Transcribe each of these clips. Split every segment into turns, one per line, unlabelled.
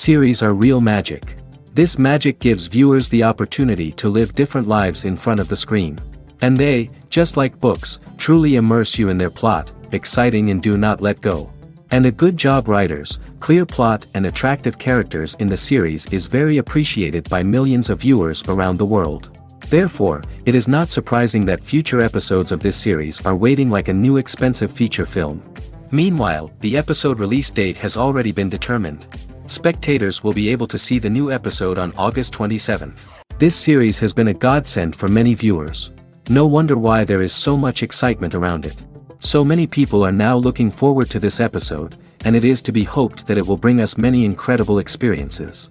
Series are real magic. This magic gives viewers the opportunity to live different lives in front of the screen. And they, just like books, truly immerse you in their plot, exciting and do not let go. And a good job writers, clear plot and attractive characters in the series is very appreciated by millions of viewers around the world. Therefore, it is not surprising that future episodes of this series are waiting like a new expensive feature film. Meanwhile, the episode release date has already been determined. Spectators will be able to see the new episode on August 27th. This series has been a godsend for many viewers. No wonder why there is so much excitement around it. So many people are now looking forward to this episode, and it is to be hoped that it will bring us many incredible experiences.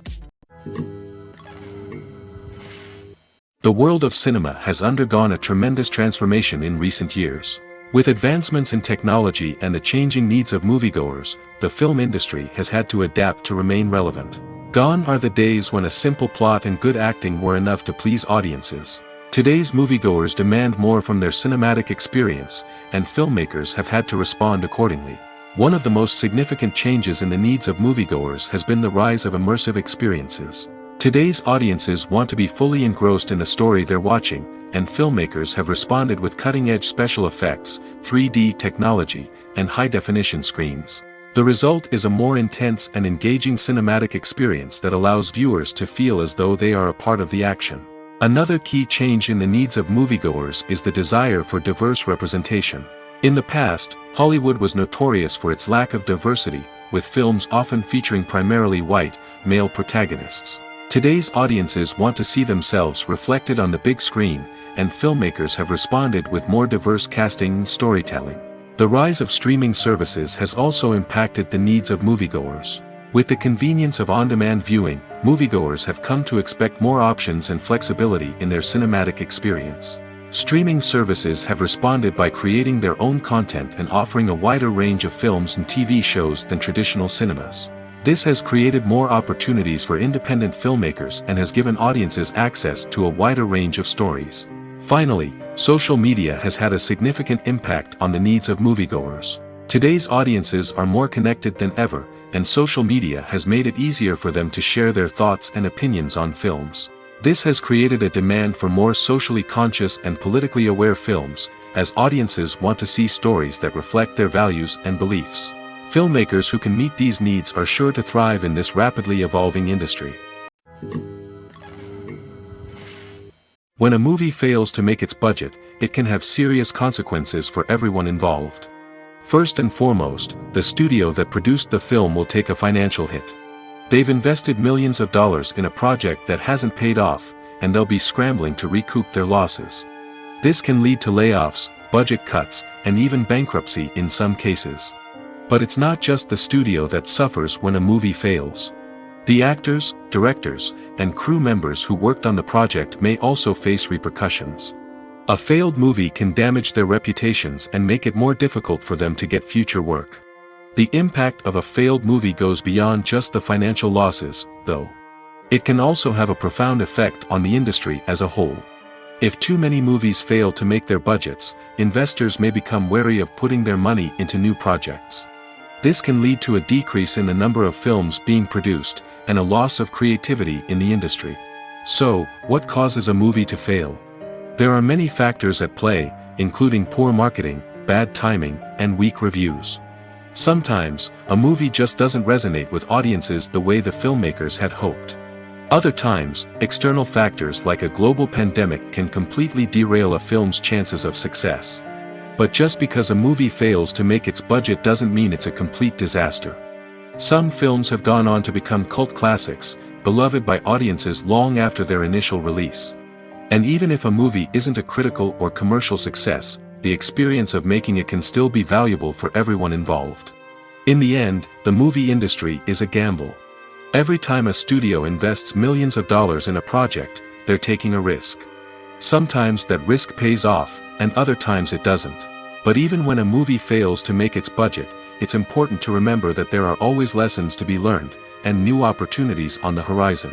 The world of cinema has undergone a tremendous transformation in recent years. With advancements in technology and the changing needs of moviegoers, the film industry has had to adapt to remain relevant. Gone are the days when a simple plot and good acting were enough to please audiences. Today's moviegoers demand more from their cinematic experience, and filmmakers have had to respond accordingly. One of the most significant changes in the needs of moviegoers has been the rise of immersive experiences. Today's audiences want to be fully engrossed in the story they're watching, and filmmakers have responded with cutting-edge special effects, 3D technology, and high-definition screens. The result is a more intense and engaging cinematic experience that allows viewers to feel as though they are a part of the action. Another key change in the needs of moviegoers is the desire for diverse representation. In the past, Hollywood was notorious for its lack of diversity, with films often featuring primarily white, male protagonists. Today's audiences want to see themselves reflected on the big screen, and filmmakers have responded with more diverse casting and storytelling. The rise of streaming services has also impacted the needs of moviegoers. With the convenience of on-demand viewing, moviegoers have come to expect more options and flexibility in their cinematic experience. Streaming services have responded by creating their own content and offering a wider range of films and TV shows than traditional cinemas. This has created more opportunities for independent filmmakers and has given audiences access to a wider range of stories. Finally, social media has had a significant impact on the needs of moviegoers. Today's audiences are more connected than ever, and social media has made it easier for them to share their thoughts and opinions on films. This has created a demand for more socially conscious and politically aware films, as audiences want to see stories that reflect their values and beliefs. Filmmakers who can meet these needs are sure to thrive in this rapidly evolving industry. When a movie fails to make its budget, it can have serious consequences for everyone involved. First and foremost, the studio that produced the film will take a financial hit. They've invested millions of dollars in a project that hasn't paid off, and they'll be scrambling to recoup their losses. This can lead to layoffs, budget cuts, and even bankruptcy in some cases. But it's not just the studio that suffers when a movie fails. The actors, directors, and crew members who worked on the project may also face repercussions. A failed movie can damage their reputations and make it more difficult for them to get future work. The impact of a failed movie goes beyond just the financial losses, though. It can also have a profound effect on the industry as a whole. If too many movies fail to make their budgets, investors may become wary of putting their money into new projects. This can lead to a decrease in the number of films being produced, and a loss of creativity in the industry. So, what causes a movie to fail? There are many factors at play, including poor marketing, bad timing, and weak reviews. Sometimes, a movie just doesn't resonate with audiences the way the filmmakers had hoped. Other times, external factors like a global pandemic can completely derail a film's chances of success. But just because a movie fails to make its budget doesn't mean it's a complete disaster. Some films have gone on to become cult classics, beloved by audiences long after their initial release. And even if a movie isn't a critical or commercial success, the experience of making it can still be valuable for everyone involved. In the end, the movie industry is a gamble. Every time a studio invests millions of dollars in a project, they're taking a risk. Sometimes that risk pays off, and other times it doesn't. But even when a movie fails to make its budget, it's important to remember that there are always lessons to be learned, and new opportunities on the horizon.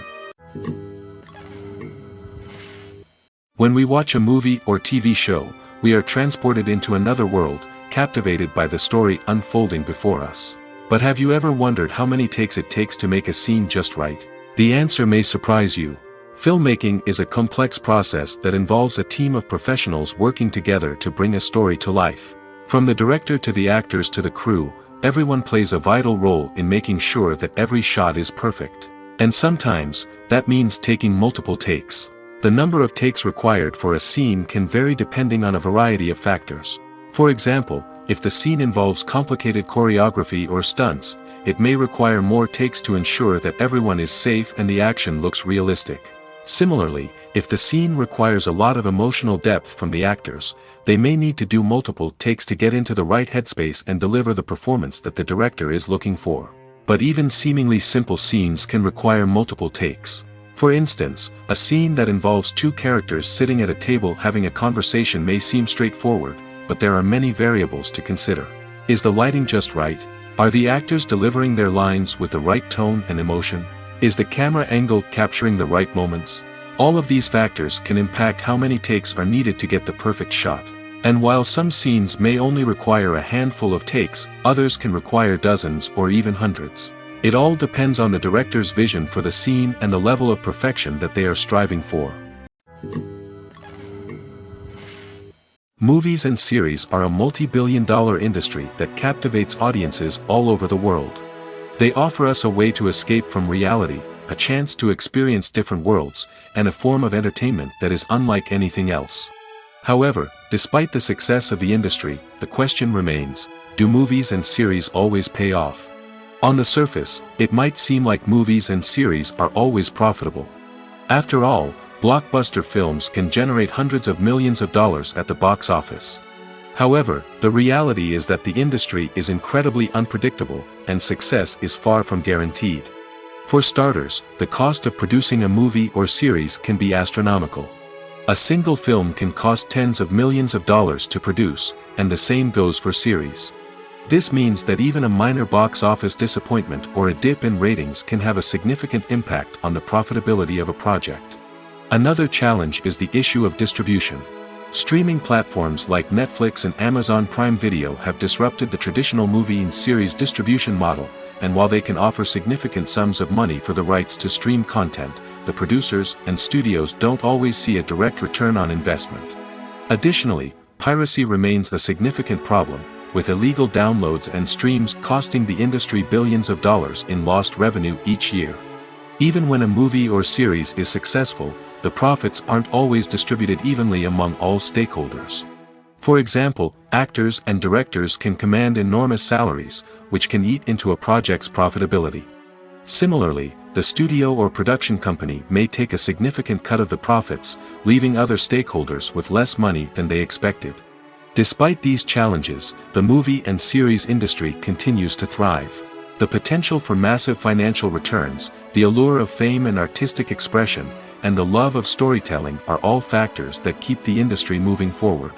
When we watch a movie or TV show, we are transported into another world, captivated by the story unfolding before us. But have you ever wondered how many takes it takes to make a scene just right? The answer may surprise you. Filmmaking is a complex process that involves a team of professionals working together to bring a story to life. From the director to the actors to the crew, everyone plays a vital role in making sure that every shot is perfect. And sometimes, that means taking multiple takes. The number of takes required for a scene can vary depending on a variety of factors. For example, if the scene involves complicated choreography or stunts, it may require more takes to ensure that everyone is safe and the action looks realistic. Similarly, if the scene requires a lot of emotional depth from the actors, they may need to do multiple takes to get into the right headspace and deliver the performance that the director is looking for. But even seemingly simple scenes can require multiple takes. For instance, a scene that involves two characters sitting at a table having a conversation may seem straightforward, but there are many variables to consider. Is the lighting just right? Are the actors delivering their lines with the right tone and emotion? Is the camera angle capturing the right moments? All of these factors can impact how many takes are needed to get the perfect shot. And while some scenes may only require a handful of takes, others can require dozens or even hundreds. It all depends on the director's vision for the scene and the level of perfection that they are striving for. Movies and series are a multi-billion-dollar industry that captivates audiences all over the world. They offer us a way to escape from reality, a chance to experience different worlds, and a form of entertainment that is unlike anything else. However, despite the success of the industry, the question remains, do movies and series always pay off? On the surface, it might seem like movies and series are always profitable. After all, blockbuster films can generate hundreds of millions of dollars at the box office. However, the reality is that the industry is incredibly unpredictable, and success is far from guaranteed. For starters, the cost of producing a movie or series can be astronomical. A single film can cost tens of millions of dollars to produce, and the same goes for series. This means that even a minor box office disappointment or a dip in ratings can have a significant impact on the profitability of a project. Another challenge is the issue of distribution. Streaming platforms like Netflix and Amazon Prime Video have disrupted the traditional movie and series distribution model, and while they can offer significant sums of money for the rights to stream content, the producers and studios don't always see a direct return on investment. Additionally, piracy remains a significant problem, with illegal downloads and streams costing the industry billions of dollars in lost revenue each year. Even when a movie or series is successful, the profits aren't always distributed evenly among all stakeholders. For example, actors and directors can command enormous salaries, which can eat into a project's profitability. Similarly, the studio or production company may take a significant cut of the profits, leaving other stakeholders with less money than they expected. Despite these challenges, the movie and series industry continues to thrive. The potential for massive financial returns, the allure of fame and artistic expression, and the love of storytelling are all factors that keep the industry moving forward.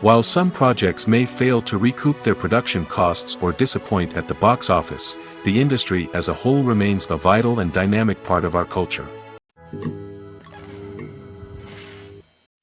While some projects may fail to recoup their production costs or disappoint at the box office, the industry as a whole remains a vital and dynamic part of our culture.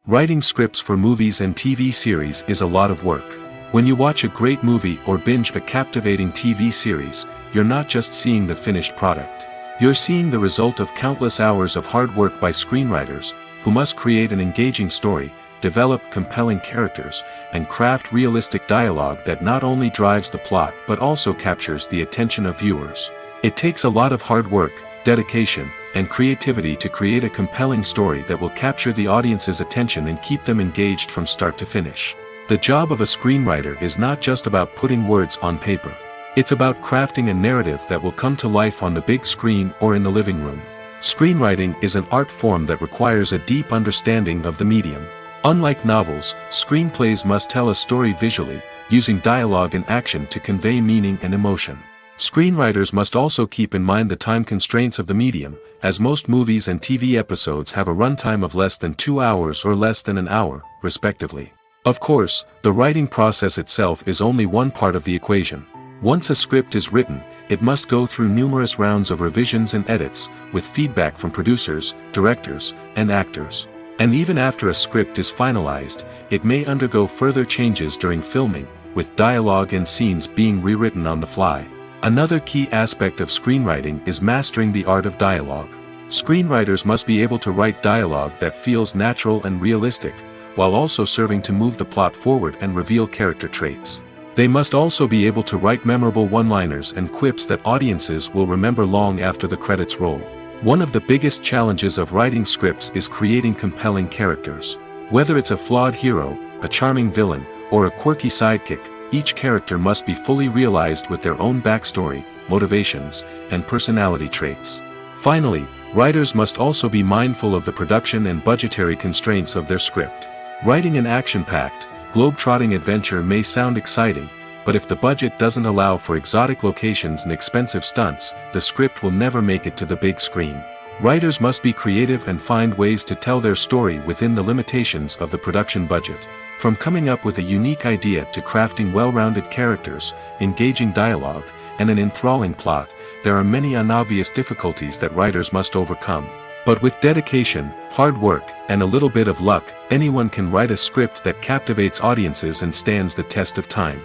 Writing scripts for movies and TV series is a lot of work. When you watch a great movie or binge a captivating TV series, you're not just seeing the finished product. You're seeing the result of countless hours of hard work by screenwriters, who must create an engaging story, develop compelling characters, and craft realistic dialogue that not only drives the plot but also captures the attention of viewers. It takes a lot of hard work, dedication, and creativity to create a compelling story that will capture the audience's attention and keep them engaged from start to finish. The job of a screenwriter is not just about putting words on paper. It's about crafting a narrative that will come to life on the big screen or in the living room. Screenwriting is an art form that requires a deep understanding of the medium. Unlike novels, screenplays must tell a story visually, using dialogue and action to convey meaning and emotion. Screenwriters must also keep in mind the time constraints of the medium, as most movies and TV episodes have a runtime of less than 2 hours or less than an hour, respectively. Of course, the writing process itself is only one part of the equation. Once a script is written, it must go through numerous rounds of revisions and edits, with feedback from producers, directors, and actors. And even after a script is finalized, it may undergo further changes during filming, with dialogue and scenes being rewritten on the fly. Another key aspect of screenwriting is mastering the art of dialogue. Screenwriters must be able to write dialogue that feels natural and realistic, while also serving to move the plot forward and reveal character traits. They must also be able to write memorable one-liners and quips that audiences will remember long after the credits roll. One of the biggest challenges of writing scripts is creating compelling characters. Whether it's a flawed hero, a charming villain, or a quirky sidekick, each character must be fully realized with their own backstory, motivations, and personality traits. Finally, writers must also be mindful of the production and budgetary constraints of their script. Writing an action-packed, globe-trotting adventure may sound exciting, but if the budget doesn't allow for exotic locations and expensive stunts, the script will never make it to the big screen. Writers must be creative and find ways to tell their story within the limitations of the production budget. From coming up with a unique idea to crafting well-rounded characters, engaging dialogue, and an enthralling plot, there are many unobvious difficulties that writers must overcome. But with dedication, hard work, and a little bit of luck, anyone can write a script that captivates audiences and stands the test of time.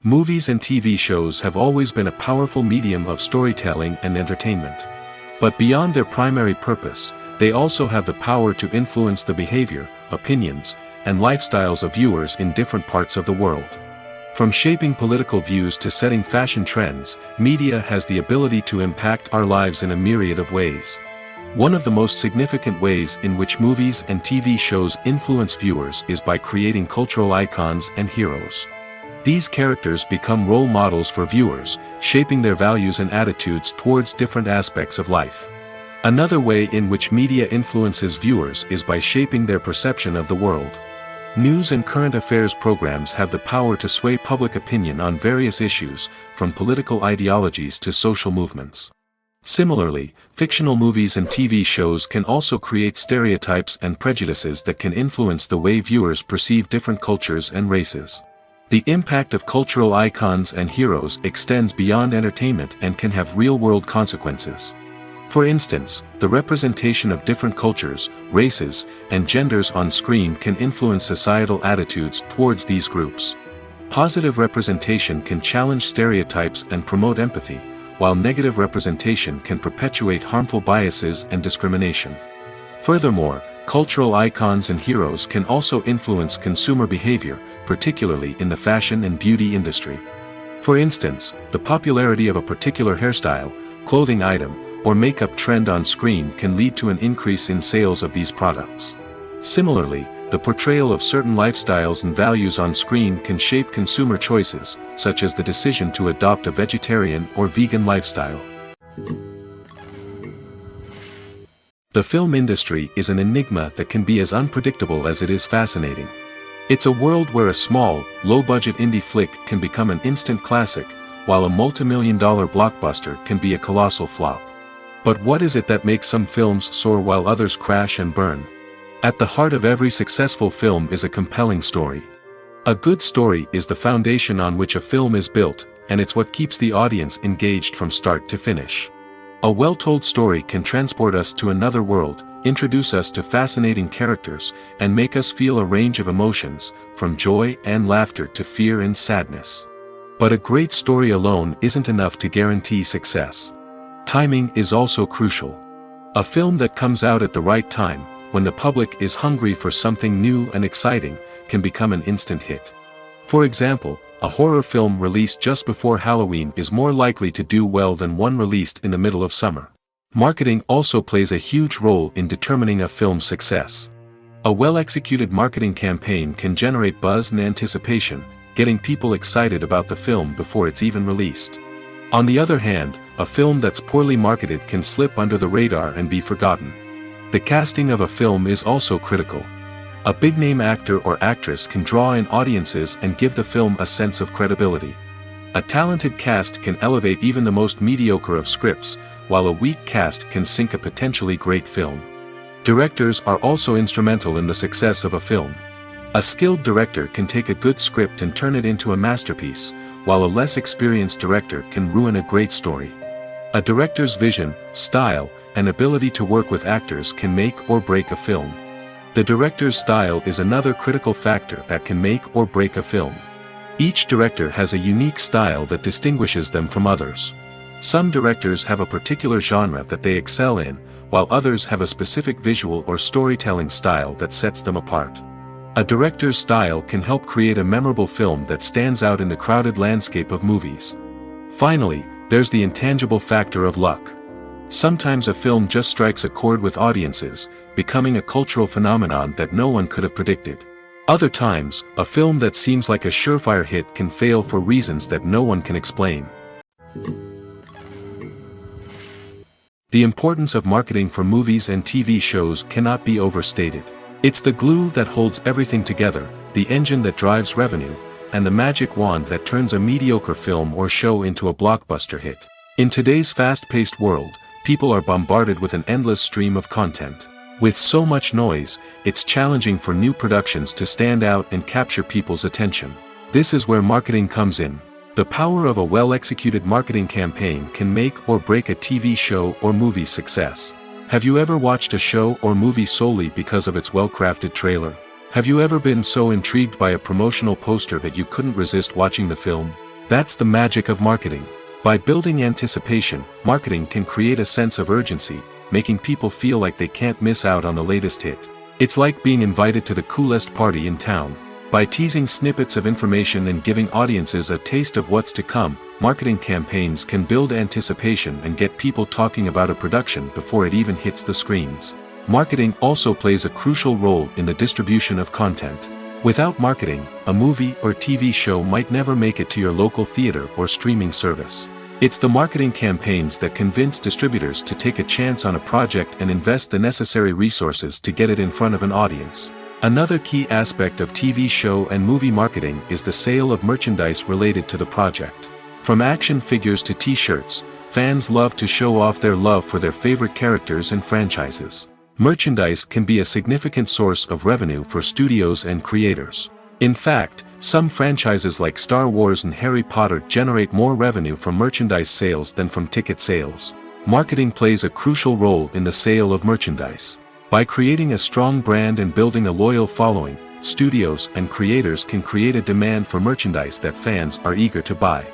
Movies and TV shows have always been a powerful medium of storytelling and entertainment. But beyond their primary purpose, they also have the power to influence the behavior, opinions, and lifestyles of viewers in different parts of the world. From shaping political views to setting fashion trends, media has the ability to impact our lives in a myriad of ways. One of the most significant ways in which movies and TV shows influence viewers is by creating cultural icons and heroes. These characters become role models for viewers, shaping their values and attitudes towards different aspects of life. Another way in which media influences viewers is by shaping their perception of the world. News and current affairs programs have the power to sway public opinion on various issues, from political ideologies to social movements. Similarly, fictional movies and TV shows can also create stereotypes and prejudices that can influence the way viewers perceive different cultures and races. The impact of cultural icons and heroes extends beyond entertainment and can have real-world consequences. For instance, the representation of different cultures, races, and genders on screen can influence societal attitudes towards these groups. Positive representation can challenge stereotypes and promote empathy, while negative representation can perpetuate harmful biases and discrimination. Furthermore, cultural icons and heroes can also influence consumer behavior, particularly in the fashion and beauty industry. For instance, the popularity of a particular hairstyle, clothing item, or makeup trend on screen can lead to an increase in sales of these products. Similarly, the portrayal of certain lifestyles and values on screen can shape consumer choices, such as the decision to adopt a vegetarian or vegan lifestyle. The film industry is an enigma that can be as unpredictable as it is fascinating. It's a world where a small, low-budget indie flick can become an instant classic, while a multi-million-dollar blockbuster can be a colossal flop. But what is it that makes some films soar while others crash and burn? At the heart of every successful film is a compelling story. A good story is the foundation on which a film is built, and it's what keeps the audience engaged from start to finish. A well-told story can transport us to another world, introduce us to fascinating characters, and make us feel a range of emotions, from joy and laughter to fear and sadness. But a great story alone isn't enough to guarantee success. Timing is also crucial. A film that comes out at the right time, when the public is hungry for something new and exciting, can become an instant hit. For example, a horror film released just before Halloween is more likely to do well than one released in the middle of summer. Marketing also plays a huge role in determining a film's success. A well-executed marketing campaign can generate buzz and anticipation, getting people excited about the film before it's even released. On the other hand, a film that's poorly marketed can slip under the radar and be forgotten. The casting of a film is also critical. A big-name actor or actress can draw in audiences and give the film a sense of credibility. A talented cast can elevate even the most mediocre of scripts, while a weak cast can sink a potentially great film. Directors are also instrumental in the success of a film. A skilled director can take a good script and turn it into a masterpiece, while a less experienced director can ruin a great story. A director's vision, style, and ability to work with actors can make or break a film. The director's style is another critical factor that can make or break a film. Each director has a unique style that distinguishes them from others. Some directors have a particular genre that they excel in, while others have a specific visual or storytelling style that sets them apart. A director's style can help create a memorable film that stands out in the crowded landscape of movies. Finally, there's the intangible factor of luck. Sometimes a film just strikes a chord with audiences, becoming a cultural phenomenon that no one could have predicted. Other times, a film that seems like a surefire hit can fail for reasons that no one can explain. The importance of marketing for movies and TV shows cannot be overstated. It's the glue that holds everything together, the engine that drives revenue, and the magic wand that turns a mediocre film or show into a blockbuster hit. In today's fast-paced world, people are bombarded with an endless stream of content. With so much noise, it's challenging for new productions to stand out and capture people's attention. This is where marketing comes in. The power of a well-executed marketing campaign can make or break a TV show or movie's success. Have you ever watched a show or movie solely because of its well-crafted trailer? Have you ever been so intrigued by a promotional poster that you couldn't resist watching the film? That's the magic of marketing. By building anticipation, marketing can create a sense of urgency, making people feel like they can't miss out on the latest hit. It's like being invited to the coolest party in town. By teasing snippets of information and giving audiences a taste of what's to come, marketing campaigns can build anticipation and get people talking about a production before it even hits the screens. Marketing also plays a crucial role in the distribution of content. Without marketing, a movie or TV show might never make it to your local theater or streaming service. It's the marketing campaigns that convince distributors to take a chance on a project and invest the necessary resources to get it in front of an audience. Another key aspect of TV show and movie marketing is the sale of merchandise related to the project. From action figures to t-shirts, fans love to show off their love for their favorite characters and franchises. Merchandise can be a significant source of revenue for studios and creators. In fact, some franchises like Star Wars and Harry Potter generate more revenue from merchandise sales than from ticket sales. Marketing plays a crucial role in the sale of merchandise. By creating a strong brand and building a loyal following, studios and creators can create a demand for merchandise that fans are eager to buy.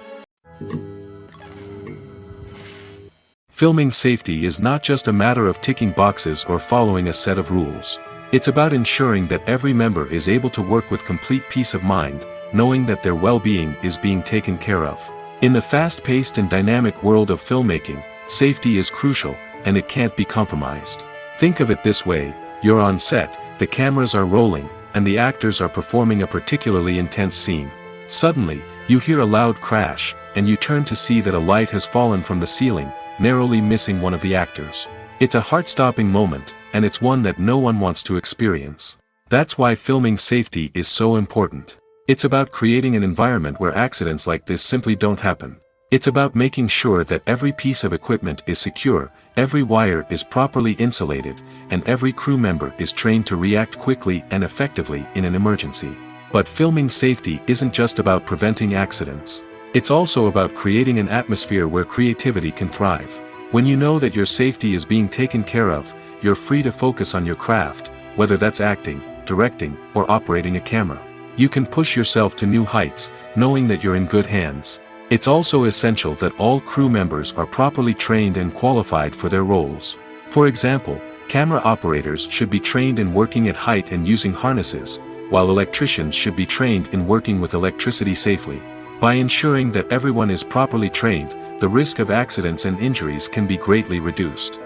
Filming safety is not just a matter of ticking boxes or following a set of rules. It's about ensuring that every member is able to work with complete peace of mind, knowing that their well-being is being taken care of. In the fast-paced and dynamic world of filmmaking, safety is crucial, and it can't be compromised. Think of it this way: you're on set, the cameras are rolling, and the actors are performing a particularly intense scene. Suddenly, you hear a loud crash, and you turn to see that a light has fallen from the ceiling, narrowly missing one of the actors. It's a heart-stopping moment, and it's one that no one wants to experience. That's why filming safety is so important. It's about creating an environment where accidents like this simply don't happen. It's about making sure that every piece of equipment is secure, every wire is properly insulated, and every crew member is trained to react quickly and effectively in an emergency. But filming safety isn't just about preventing accidents. It's also about creating an atmosphere where creativity can thrive. When you know that your safety is being taken care of, you're free to focus on your craft, whether that's acting, directing, or operating a camera. You can push yourself to new heights, knowing that you're in good hands. It's also essential that all crew members are properly trained and qualified for their roles. For example, camera operators should be trained in working at height and using harnesses, while electricians should be trained in working with electricity safely. By ensuring that everyone is properly trained, the risk of accidents and injuries can be greatly reduced.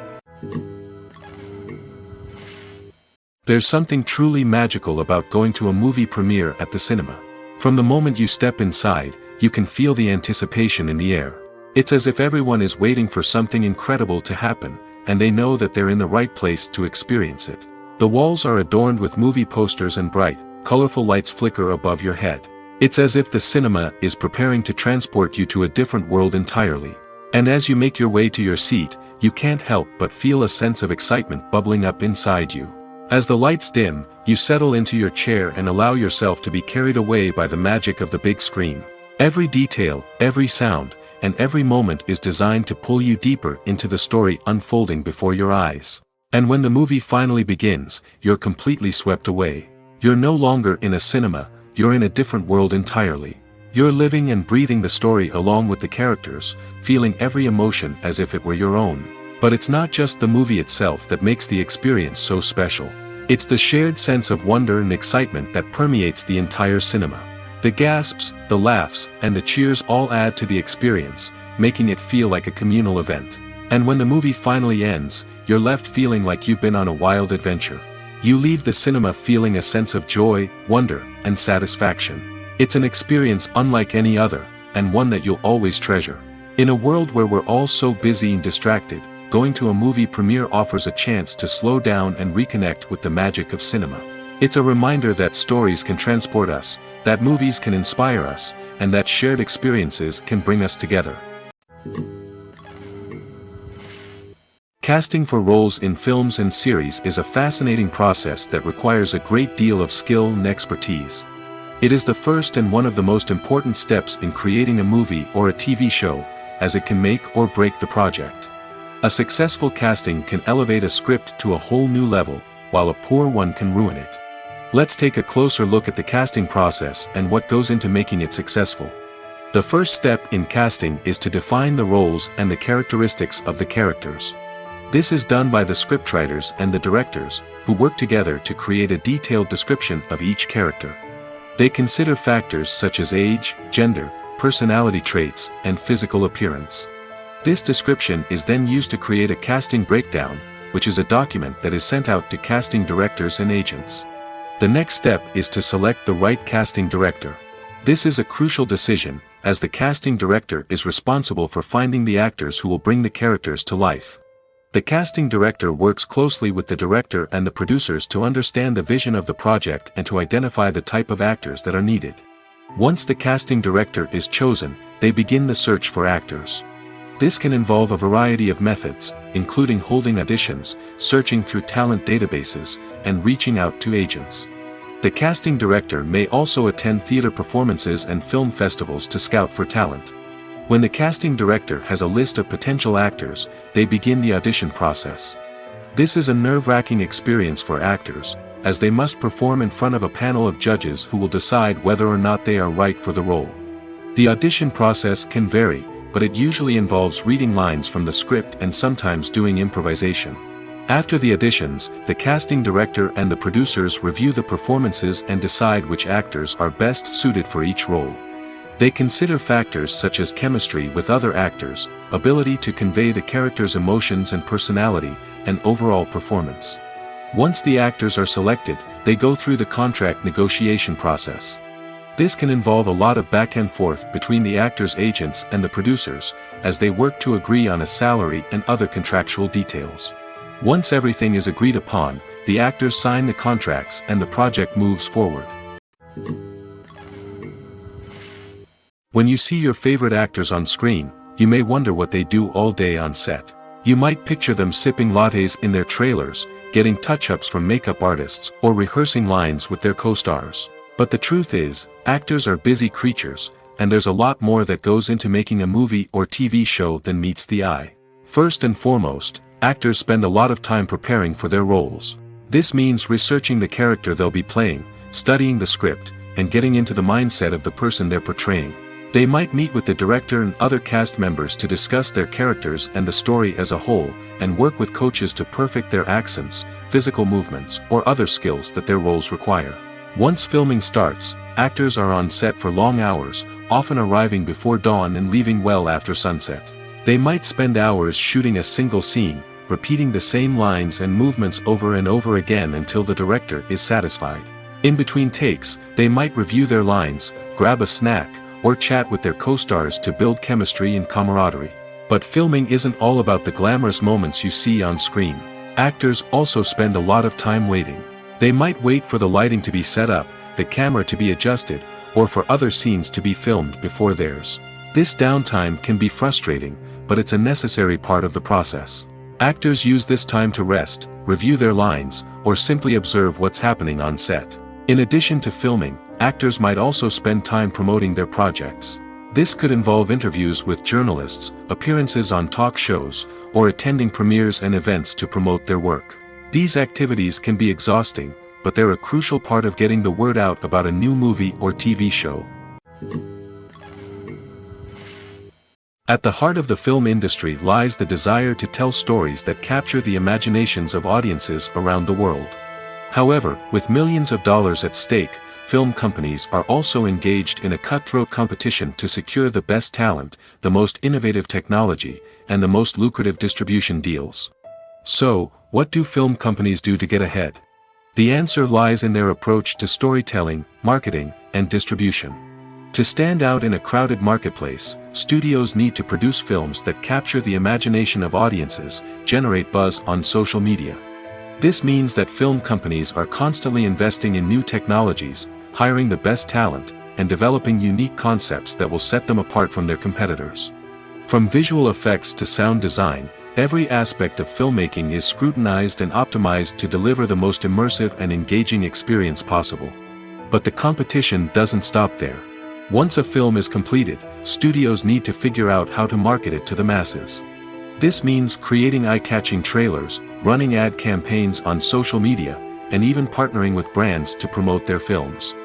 There's something truly magical about going to a movie premiere at the cinema. From the moment you step inside, you can feel the anticipation in the air. It's as if everyone is waiting for something incredible to happen, and they know that they're in the right place to experience it. The walls are adorned with movie posters and bright, colorful lights flicker above your head. It's as if the cinema is preparing to transport you to a different world entirely. And as you make your way to your seat, you can't help but feel a sense of excitement bubbling up inside you. As the lights dim, you settle into your chair and allow yourself to be carried away by the magic of the big screen. Every detail, every sound, and every moment is designed to pull you deeper into the story unfolding before your eyes. And when the movie finally begins, you're completely swept away. You're no longer in a cinema, you're in a different world entirely. You're living and breathing the story along with the characters, feeling every emotion as if it were your own. But it's not just the movie itself that makes the experience so special. It's the shared sense of wonder and excitement that permeates the entire cinema. The gasps, the laughs, and the cheers all add to the experience, making it feel like a communal event. And when the movie finally ends, you're left feeling like you've been on a wild adventure. You leave the cinema feeling a sense of joy, wonder, and satisfaction. It's an experience unlike any other, and one that you'll always treasure. In a world where we're all so busy and distracted, going to a movie premiere offers a chance to slow down and reconnect with the magic of cinema. It's a reminder that stories can transport us, that movies can inspire us, and that shared experiences can bring us together. Casting for roles in films and series is a fascinating process that requires a great deal of skill and expertise. It is the first and one of the most important steps in creating a movie or a TV show, as it can make or break the project. A successful casting can elevate a script to a whole new level, while a poor one can ruin it. Let's take a closer look at the casting process and what goes into making it successful. The first step in casting is to define the roles and the characteristics of the characters. This is done by the scriptwriters and the directors, who work together to create a detailed description of each character. They consider factors such as age, gender, personality traits, and physical appearance. This description is then used to create a casting breakdown, which is a document that is sent out to casting directors and agents. The next step is to select the right casting director. This is a crucial decision, as the casting director is responsible for finding the actors who will bring the characters to life. The casting director works closely with the director and the producers to understand the vision of the project and to identify the type of actors that are needed. Once the casting director is chosen, they begin the search for actors. This can involve a variety of methods, including holding auditions, searching through talent databases, and reaching out to agents. The casting director may also attend theater performances and film festivals to scout for talent. When the casting director has a list of potential actors, they begin the audition process. This is a nerve-wracking experience for actors, as they must perform in front of a panel of judges who will decide whether or not they are right for the role. The audition process can vary, but it usually involves reading lines from the script and sometimes doing improvisation. After the auditions, the casting director and the producers review the performances and decide which actors are best suited for each role. They consider factors such as chemistry with other actors, ability to convey the character's emotions and personality, and overall performance. Once the actors are selected, they go through the contract negotiation process. This can involve a lot of back and forth between the actors' agents and the producers, as they work to agree on a salary and other contractual details. Once everything is agreed upon, the actors sign the contracts and the project moves forward. When you see your favorite actors on screen, you may wonder what they do all day on set. You might picture them sipping lattes in their trailers, getting touch-ups from makeup artists, or rehearsing lines with their co-stars. But the truth is, actors are busy creatures, and there's a lot more that goes into making a movie or TV show than meets the eye. First and foremost, actors spend a lot of time preparing for their roles. This means researching the character they'll be playing, studying the script, and getting into the mindset of the person they're portraying. They might meet with the director and other cast members to discuss their characters and the story as a whole, and work with coaches to perfect their accents, physical movements, or other skills that their roles require. Once filming starts, actors are on set for long hours, often arriving before dawn and leaving well after sunset. They might spend hours shooting a single scene, repeating the same lines and movements over and over again until the director is satisfied. In between takes, they might review their lines, grab a snack, or chat with their co-stars to build chemistry and camaraderie. But filming isn't all about the glamorous moments you see on screen. Actors also spend a lot of time waiting. They might wait for the lighting to be set up, the camera to be adjusted, or for other scenes to be filmed before theirs. This downtime can be frustrating, but it's a necessary part of the process. Actors use this time to rest, review their lines, or simply observe what's happening on set. In addition to filming, actors might also spend time promoting their projects. This could involve interviews with journalists, appearances on talk shows, or attending premieres and events to promote their work. These activities can be exhausting, but they're a crucial part of getting the word out about a new movie or TV show. At the heart of the film industry lies the desire to tell stories that capture the imaginations of audiences around the world. However, with millions of dollars at stake, film companies are also engaged in a cutthroat competition to secure the best talent, the most innovative technology, and the most lucrative distribution deals. So, what do film companies do to get ahead? The answer lies in their approach to storytelling, marketing, and distribution. To stand out in a crowded marketplace, studios need to produce films that capture the imagination of audiences, generate buzz on social media. This means that film companies are constantly investing in new technologies, hiring the best talent, and developing unique concepts that will set them apart from their competitors. From visual effects to sound design, every aspect of filmmaking is scrutinized and optimized to deliver the most immersive and engaging experience possible. But the competition doesn't stop there. Once a film is completed, studios need to figure out how to market it to the masses. This means creating eye-catching trailers, running ad campaigns on social media, and even partnering with brands to promote their films.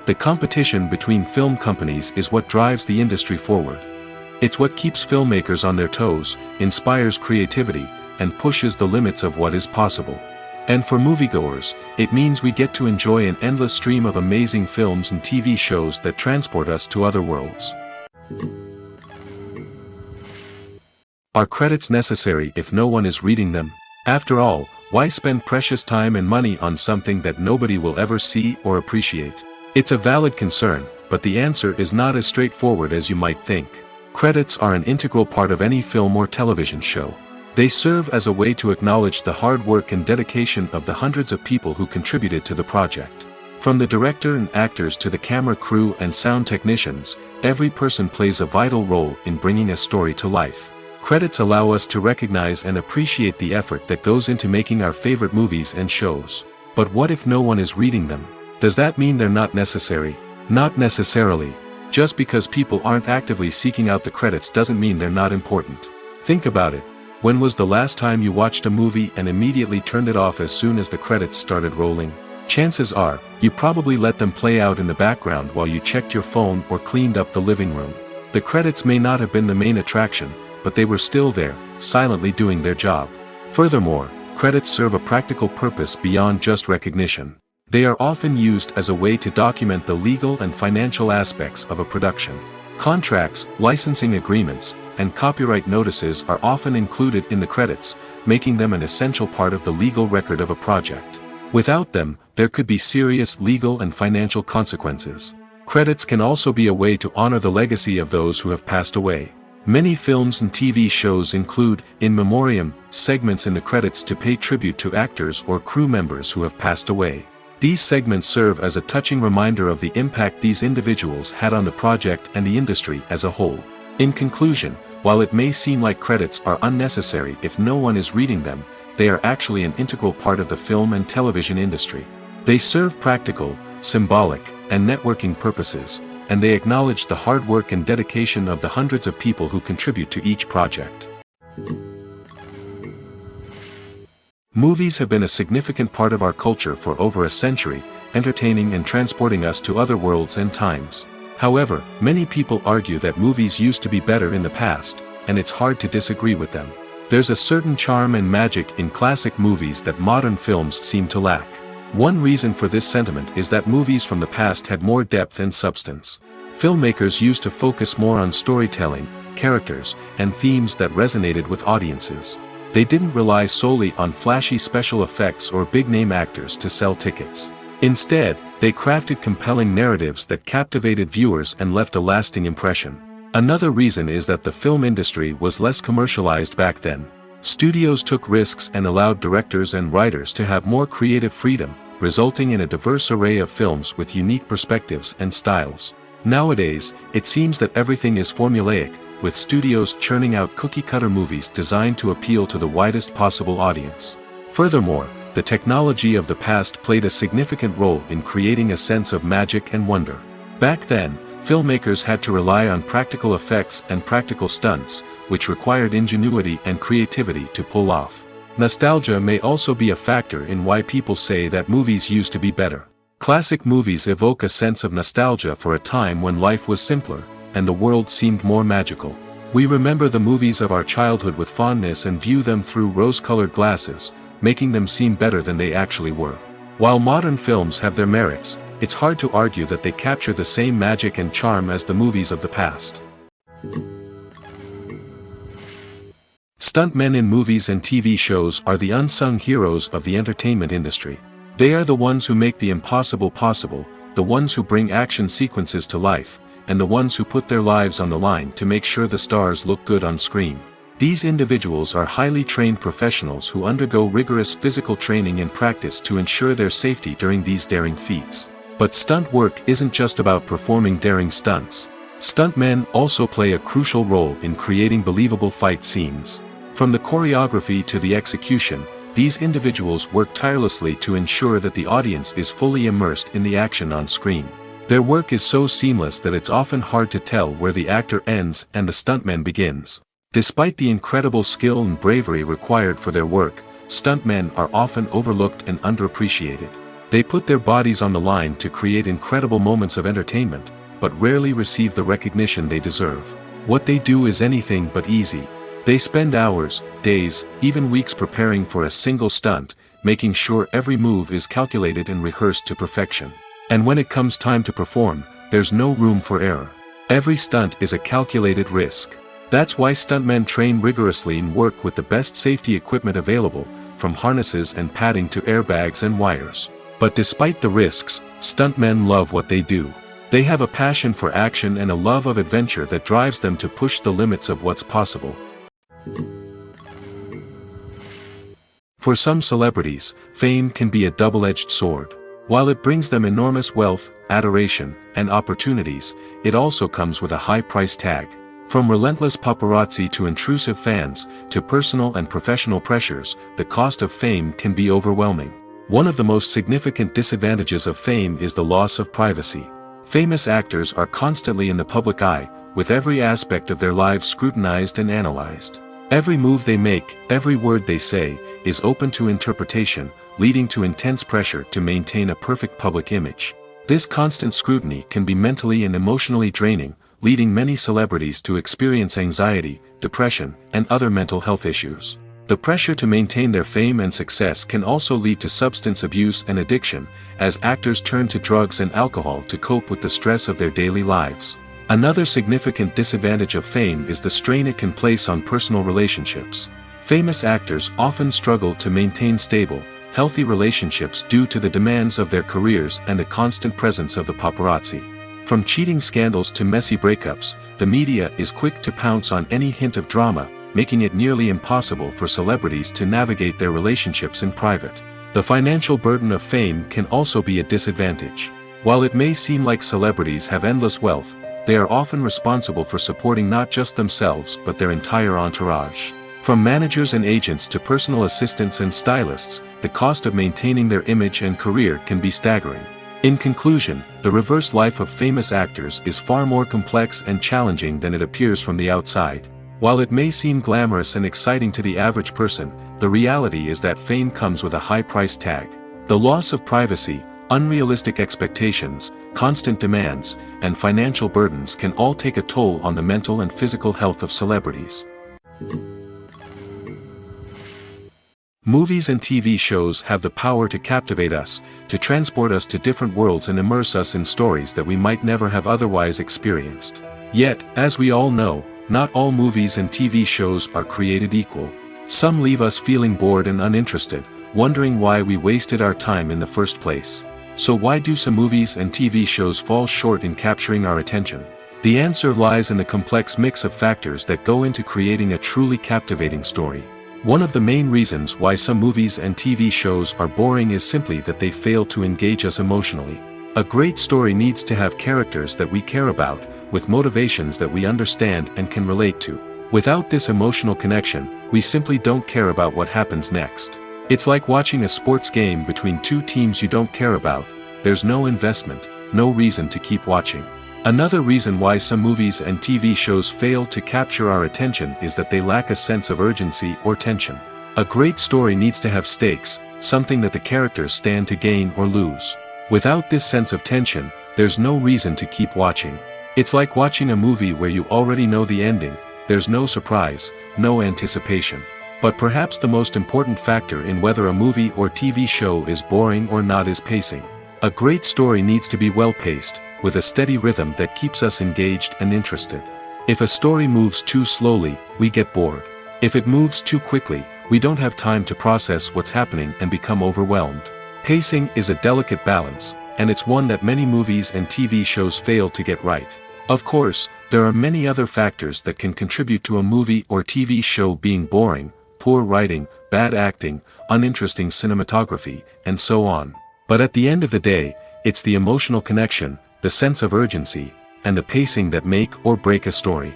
The competition between film companies is what drives the industry forward. It's what keeps filmmakers on their toes, inspires creativity, and pushes the limits of what is possible. And for moviegoers, it means we get to enjoy an endless stream of amazing films and TV shows that transport us to other worlds. Are credits necessary if no one is reading them? After all, why spend precious time and money on something that nobody will ever see or appreciate? It's a valid concern, but the answer is not as straightforward as you might think. Credits are an integral part of any film or television show. They serve as a way to acknowledge the hard work and dedication of the hundreds of people who contributed to the project. From the director and actors to the camera crew and sound technicians, every person plays a vital role in bringing a story to life. Credits allow us to recognize and appreciate the effort that goes into making our favorite movies and shows. But what if no one is reading them? Does that mean they're not necessary? Not necessarily. Just because people aren't actively seeking out the credits doesn't mean they're not important. Think about it. When was the last time you watched a movie and immediately turned it off as soon as the credits started rolling? Chances are, you probably let them play out in the background while you checked your phone or cleaned up the living room. The credits may not have been the main attraction, but they were still there, silently doing their job. Furthermore, credits serve a practical purpose beyond just recognition. They are often used as a way to document the legal and financial aspects of a production. Contracts, licensing agreements, and copyright notices are often included in the credits, making them an essential part of the legal record of a project. Without them, there could be serious legal and financial consequences. Credits can also be a way to honor the legacy of those who have passed away. Many films and TV shows include, in memoriam, segments in the credits to pay tribute to actors or crew members who have passed away. These segments serve as a touching reminder of the impact these individuals had on the project and the industry as a whole. In conclusion, while it may seem like credits are unnecessary if no one is reading them, they are actually an integral part of the film and television industry. They serve practical, symbolic, and networking purposes, and they acknowledge the hard work and dedication of the hundreds of people who contribute to each project. Movies have been a significant part of our culture for over a century, entertaining and transporting us to other worlds and times. However, many people argue that movies used to be better in the past, and it's hard to disagree with them. There's a certain charm and magic in classic movies that modern films seem to lack. One reason for this sentiment is that movies from the past had more depth and substance. Filmmakers used to focus more on storytelling, characters, and themes that resonated with audiences. They didn't rely solely on flashy special effects or big-name actors to sell tickets. Instead, they crafted compelling narratives that captivated viewers and left a lasting impression. Another reason is that the film industry was less commercialized back then. Studios took risks and allowed directors and writers to have more creative freedom, resulting in a diverse array of films with unique perspectives and styles. Nowadays, it seems that everything is formulaic, with studios churning out cookie-cutter movies designed to appeal to the widest possible audience. Furthermore, the technology of the past played a significant role in creating a sense of magic and wonder. Back then, filmmakers had to rely on practical effects and practical stunts, which required ingenuity and creativity to pull off. Nostalgia may also be a factor in why people say that movies used to be better. Classic movies evoke a sense of nostalgia for a time when life was simpler, and the world seemed more magical. We remember the movies of our childhood with fondness and view them through rose-colored glasses, making them seem better than they actually were. While modern films have their merits, it's hard to argue that they capture the same magic and charm as the movies of the past. Stuntmen in movies and TV shows are the unsung heroes of the entertainment industry. They are the ones who make the impossible possible, the ones who bring action sequences to life, and the ones who put their lives on the line to make sure the stars look good on screen. These individuals are highly trained professionals who undergo rigorous physical training and practice to ensure their safety during these daring feats. But stunt work isn't just about performing daring stunts. Stuntmen also play a crucial role in creating believable fight scenes. From the choreography to the execution, these individuals work tirelessly to ensure that the audience is fully immersed in the action on screen. Their work is so seamless that it's often hard to tell where the actor ends and the stuntman begins. Despite the incredible skill and bravery required for their work, stuntmen are often overlooked and underappreciated. They put their bodies on the line to create incredible moments of entertainment, but rarely receive the recognition they deserve. What they do is anything but easy. They spend hours, days, even weeks preparing for a single stunt, making sure every move is calculated and rehearsed to perfection. And when it comes time to perform, there's no room for error. Every stunt is a calculated risk. That's why stuntmen train rigorously and work with the best safety equipment available, from harnesses and padding to airbags and wires. But despite the risks, stuntmen love what they do. They have a passion for action and a love of adventure that drives them to push the limits of what's possible. For some celebrities, fame can be a double-edged sword. While it brings them enormous wealth, adoration, and opportunities, it also comes with a high price tag. From relentless paparazzi to intrusive fans, to personal and professional pressures, the cost of fame can be overwhelming. One of the most significant disadvantages of fame is the loss of privacy. Famous actors are constantly in the public eye, with every aspect of their lives scrutinized and analyzed. Every move they make, every word they say, is open to interpretation, leading to intense pressure to maintain a perfect public image. This constant scrutiny can be mentally and emotionally draining, leading many celebrities to experience anxiety, depression, and other mental health issues. The pressure to maintain their fame and success can also lead to substance abuse and addiction, as actors turn to drugs and alcohol to cope with the stress of their daily lives. Another significant disadvantage of fame is the strain it can place on personal relationships. Famous actors often struggle to maintain stable, healthy relationships due to the demands of their careers and the constant presence of the paparazzi. From cheating scandals to messy breakups, the media is quick to pounce on any hint of drama, making it nearly impossible for celebrities to navigate their relationships in private. The financial burden of fame can also be a disadvantage. While it may seem like celebrities have endless wealth, they are often responsible for supporting not just themselves but their entire entourage. From managers and agents to personal assistants and stylists, the cost of maintaining their image and career can be staggering. In conclusion, the reverse life of famous actors is far more complex and challenging than it appears from the outside. While it may seem glamorous and exciting to the average person, the reality is that fame comes with a high price tag. The loss of privacy, unrealistic expectations, constant demands, and financial burdens can all take a toll on the mental and physical health of celebrities. Movies and TV shows have the power to captivate us, to transport us to different worlds and immerse us in stories that we might never have otherwise experienced. Yet, as we all know, not all movies and TV shows are created equal. Some leave us feeling bored and uninterested, wondering why we wasted our time in the first place. So why do some movies and TV shows fall short in capturing our attention? The answer lies in the complex mix of factors that go into creating a truly captivating story. One of the main reasons why some movies and TV shows are boring is simply that they fail to engage us emotionally. A great story needs to have characters that we care about, with motivations that we understand and can relate to. Without this emotional connection, we simply don't care about what happens next. It's like watching a sports game between two teams you don't care about. There's no investment, no reason to keep watching. Another reason why some movies and TV shows fail to capture our attention is that they lack a sense of urgency or tension. A great story needs to have stakes, something that the characters stand to gain or lose. Without this sense of tension, there's no reason to keep watching. It's like watching a movie where you already know the ending, there's no surprise, no anticipation. But perhaps the most important factor in whether a movie or TV show is boring or not is pacing. A great story needs to be well-paced, with a steady rhythm that keeps us engaged and interested. If a story moves too slowly, we get bored. If it moves too quickly, we don't have time to process what's happening and become overwhelmed. Pacing is a delicate balance, and it's one that many movies and TV shows fail to get right. Of course, there are many other factors that can contribute to a movie or TV show being boring: poor writing, bad acting, uninteresting cinematography, and so on. But at the end of the day, it's the emotional connection, the sense of urgency, and the pacing that make or break a story.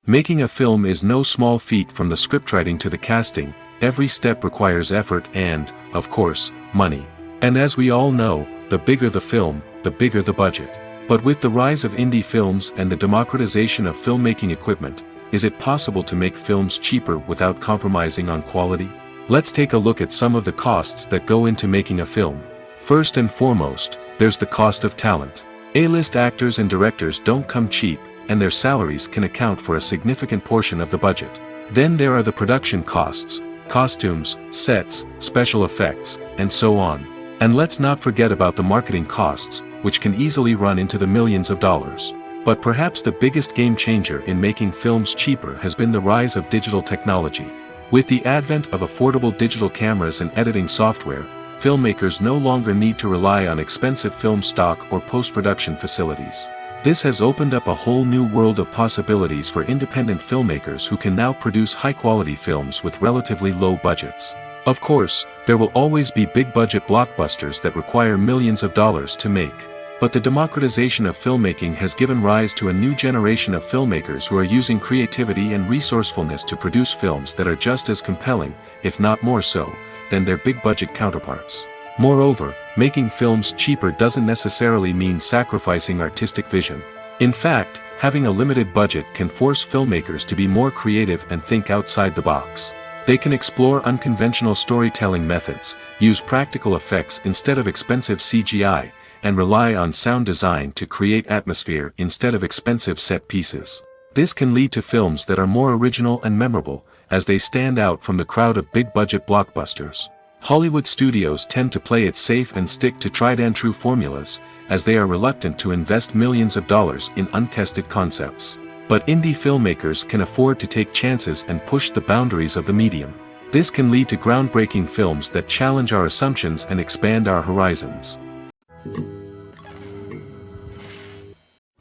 Making a film is no small feat. From the scriptwriting to the casting, every step requires effort and, of course, money. And as we all know, the bigger the film, the bigger the budget. But with the rise of indie films and the democratization of filmmaking equipment, is it possible to make films cheaper without compromising on quality? Let's take a look at some of the costs that go into making a film. First and foremost, there's the cost of talent. A-list actors and directors don't come cheap, and their salaries can account for a significant portion of the budget. Then there are the production costs: costumes, sets, special effects, and so on. And let's not forget about the marketing costs, which can easily run into the millions of dollars. But perhaps the biggest game changer in making films cheaper has been the rise of digital technology. With the advent of affordable digital cameras and editing software, filmmakers no longer need to rely on expensive film stock or post-production facilities. This has opened up a whole new world of possibilities for independent filmmakers who can now produce high-quality films with relatively low budgets. Of course, there will always be big-budget blockbusters that require millions of dollars to make. But the democratization of filmmaking has given rise to a new generation of filmmakers who are using creativity and resourcefulness to produce films that are just as compelling, if not more so, than their big-budget counterparts. Moreover, making films cheaper doesn't necessarily mean sacrificing artistic vision. In fact, having a limited budget can force filmmakers to be more creative and think outside the box. They can explore unconventional storytelling methods, use practical effects instead of expensive CGI, and rely on sound design to create atmosphere instead of expensive set pieces. This can lead to films that are more original and memorable, as they stand out from the crowd of big-budget blockbusters. Hollywood studios tend to play it safe and stick to tried-and-true formulas, as they are reluctant to invest millions of dollars in untested concepts. But indie filmmakers can afford to take chances and push the boundaries of the medium. This can lead to groundbreaking films that challenge our assumptions and expand our horizons.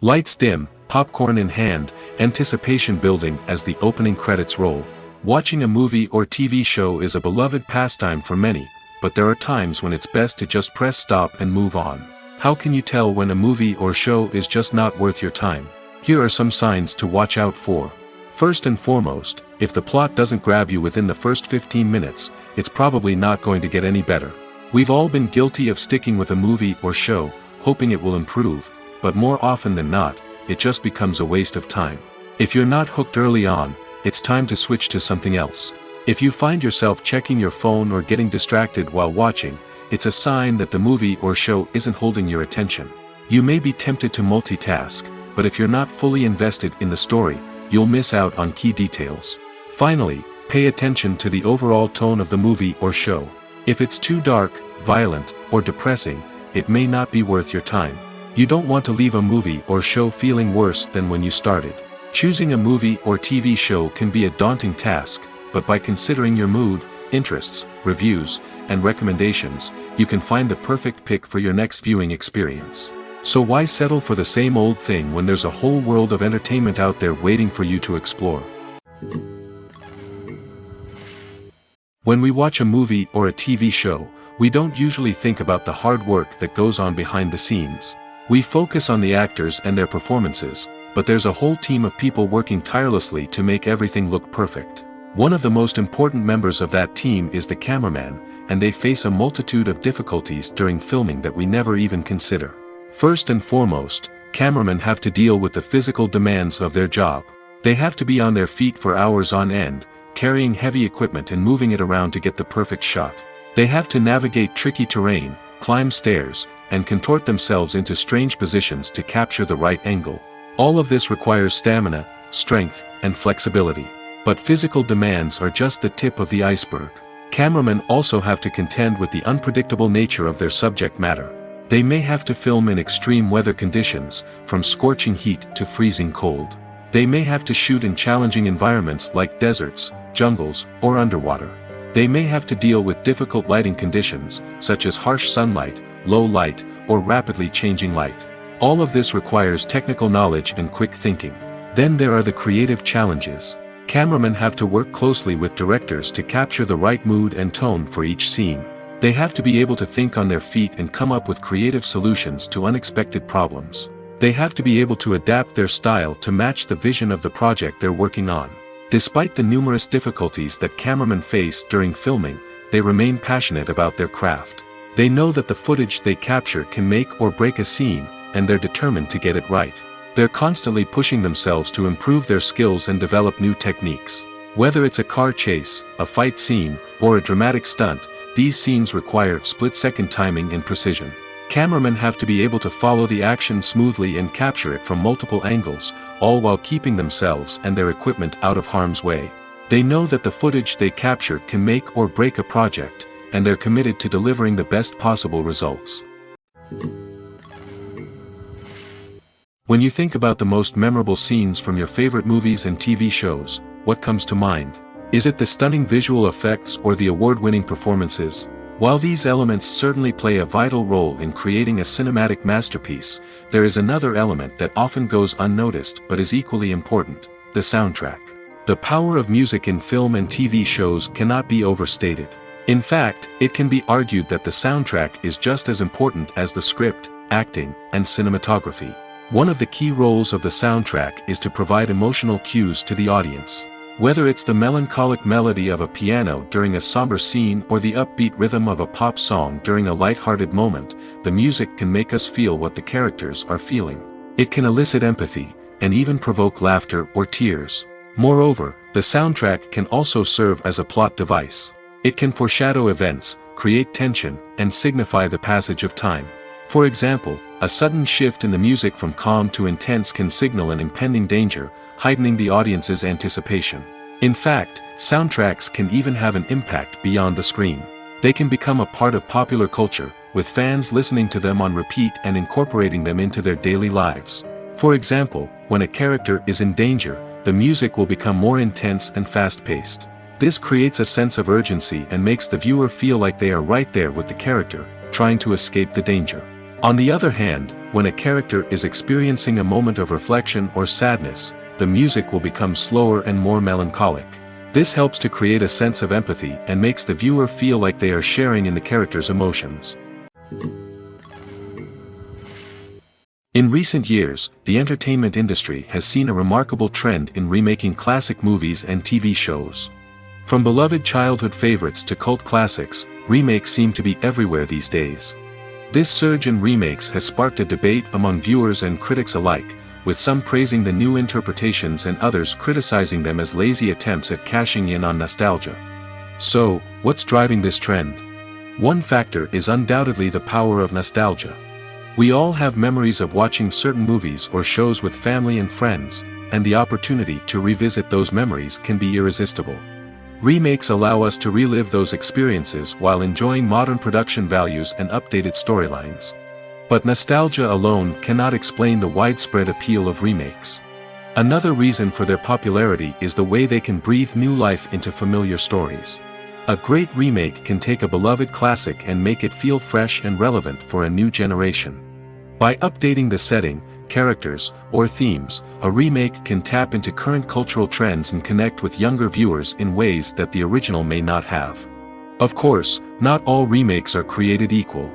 Lights dim, popcorn in hand, anticipation building as the opening credits roll. Watching a movie or TV show is a beloved pastime for many, but there are times when it's best to just press stop and move on. How can you tell when a movie or show is just not worth your time? Here are some signs to watch out for. First and foremost, if the plot doesn't grab you within the first 15 minutes, it's probably not going to get any better. We've all been guilty of sticking with a movie or show, hoping it will improve, but more often than not, it just becomes a waste of time. If you're not hooked early on, it's time to switch to something else. If you find yourself checking your phone or getting distracted while watching, it's a sign that the movie or show isn't holding your attention. You may be tempted to multitask, but if you're not fully invested in the story, you'll miss out on key details. Finally, pay attention to the overall tone of the movie or show. If it's too dark, violent, or depressing, it may not be worth your time. You don't want to leave a movie or show feeling worse than when you started. Choosing a movie or TV show can be a daunting task, but by considering your mood, interests, reviews, and recommendations, you can find the perfect pick for your next viewing experience. So why settle for the same old thing when there's a whole world of entertainment out there waiting for you to explore? When we watch a movie or a TV show, we don't usually think about the hard work that goes on behind the scenes. We focus on the actors and their performances, but there's a whole team of people working tirelessly to make everything look perfect. One of the most important members of that team is the cameraman, and they face a multitude of difficulties during filming that we never even consider. First and foremost, cameramen have to deal with the physical demands of their job. They have to be on their feet for hours on end, carrying heavy equipment and moving it around to get the perfect shot. They have to navigate tricky terrain, climb stairs, and contort themselves into strange positions to capture the right angle. All of this requires stamina, strength, and flexibility. But physical demands are just the tip of the iceberg. Cameramen also have to contend with the unpredictable nature of their subject matter. They may have to film in extreme weather conditions, from scorching heat to freezing cold. They may have to shoot in challenging environments like deserts, jungles, or underwater. They may have to deal with difficult lighting conditions, such as harsh sunlight, low light, or rapidly changing light. All of this requires technical knowledge and quick thinking. Then there are the creative challenges. Cameramen have to work closely with directors to capture the right mood and tone for each scene. They have to be able to think on their feet and come up with creative solutions to unexpected problems. They have to be able to adapt their style to match the vision of the project they're working on. Despite the numerous difficulties that cameramen face during filming, they remain passionate about their craft. They know that the footage they capture can make or break a scene, and they're determined to get it right. They're constantly pushing themselves to improve their skills and develop new techniques. Whether it's a car chase, a fight scene, or a dramatic stunt, these scenes require split-second timing and precision. Cameramen have to be able to follow the action smoothly and capture it from multiple angles, all while keeping themselves and their equipment out of harm's way. They know that the footage they capture can make or break a project, and they're committed to delivering the best possible results. When you think about the most memorable scenes from your favorite movies and TV shows, what comes to mind? Is it the stunning visual effects or the award-winning performances? While these elements certainly play a vital role in creating a cinematic masterpiece, there is another element that often goes unnoticed but is equally important: the soundtrack. The power of music in film and TV shows cannot be overstated. In fact, it can be argued that the soundtrack is just as important as the script, acting, and cinematography. One of the key roles of the soundtrack is to provide emotional cues to the audience. Whether it's the melancholic melody of a piano during a somber scene or the upbeat rhythm of a pop song during a light-hearted moment, the music can make us feel what the characters are feeling. It can elicit empathy, and even provoke laughter or tears. Moreover, the soundtrack can also serve as a plot device. It can foreshadow events, create tension, and signify the passage of time. For example, a sudden shift in the music from calm to intense can signal an impending danger, heightening the audience's anticipation. In fact, soundtracks can even have an impact beyond the screen. They can become a part of popular culture, with fans listening to them on repeat and incorporating them into their daily lives. For example, when a character is in danger, the music will become more intense and fast-paced. This creates a sense of urgency and makes the viewer feel like they are right there with the character, trying to escape the danger. On the other hand, when a character is experiencing a moment of reflection or sadness, the music will become slower and more melancholic. This helps to create a sense of empathy and makes the viewer feel like they are sharing in the character's emotions. In recent years, the entertainment industry has seen a remarkable trend in remaking classic movies and TV shows. From beloved childhood favorites to cult classics, remakes seem to be everywhere these days. This surge in remakes has sparked a debate among viewers and critics alike, with some praising the new interpretations and others criticizing them as lazy attempts at cashing in on nostalgia. So, what's driving this trend? One factor is undoubtedly the power of nostalgia. We all have memories of watching certain movies or shows with family and friends, and the opportunity to revisit those memories can be irresistible. Remakes allow us to relive those experiences while enjoying modern production values and updated storylines. But nostalgia alone cannot explain the widespread appeal of remakes. Another reason for their popularity is the way they can breathe new life into familiar stories. A great remake can take a beloved classic and make it feel fresh and relevant for a new generation. By updating the setting, characters, or themes, a remake can tap into current cultural trends and connect with younger viewers in ways that the original may not have. Of course, not all remakes are created equal.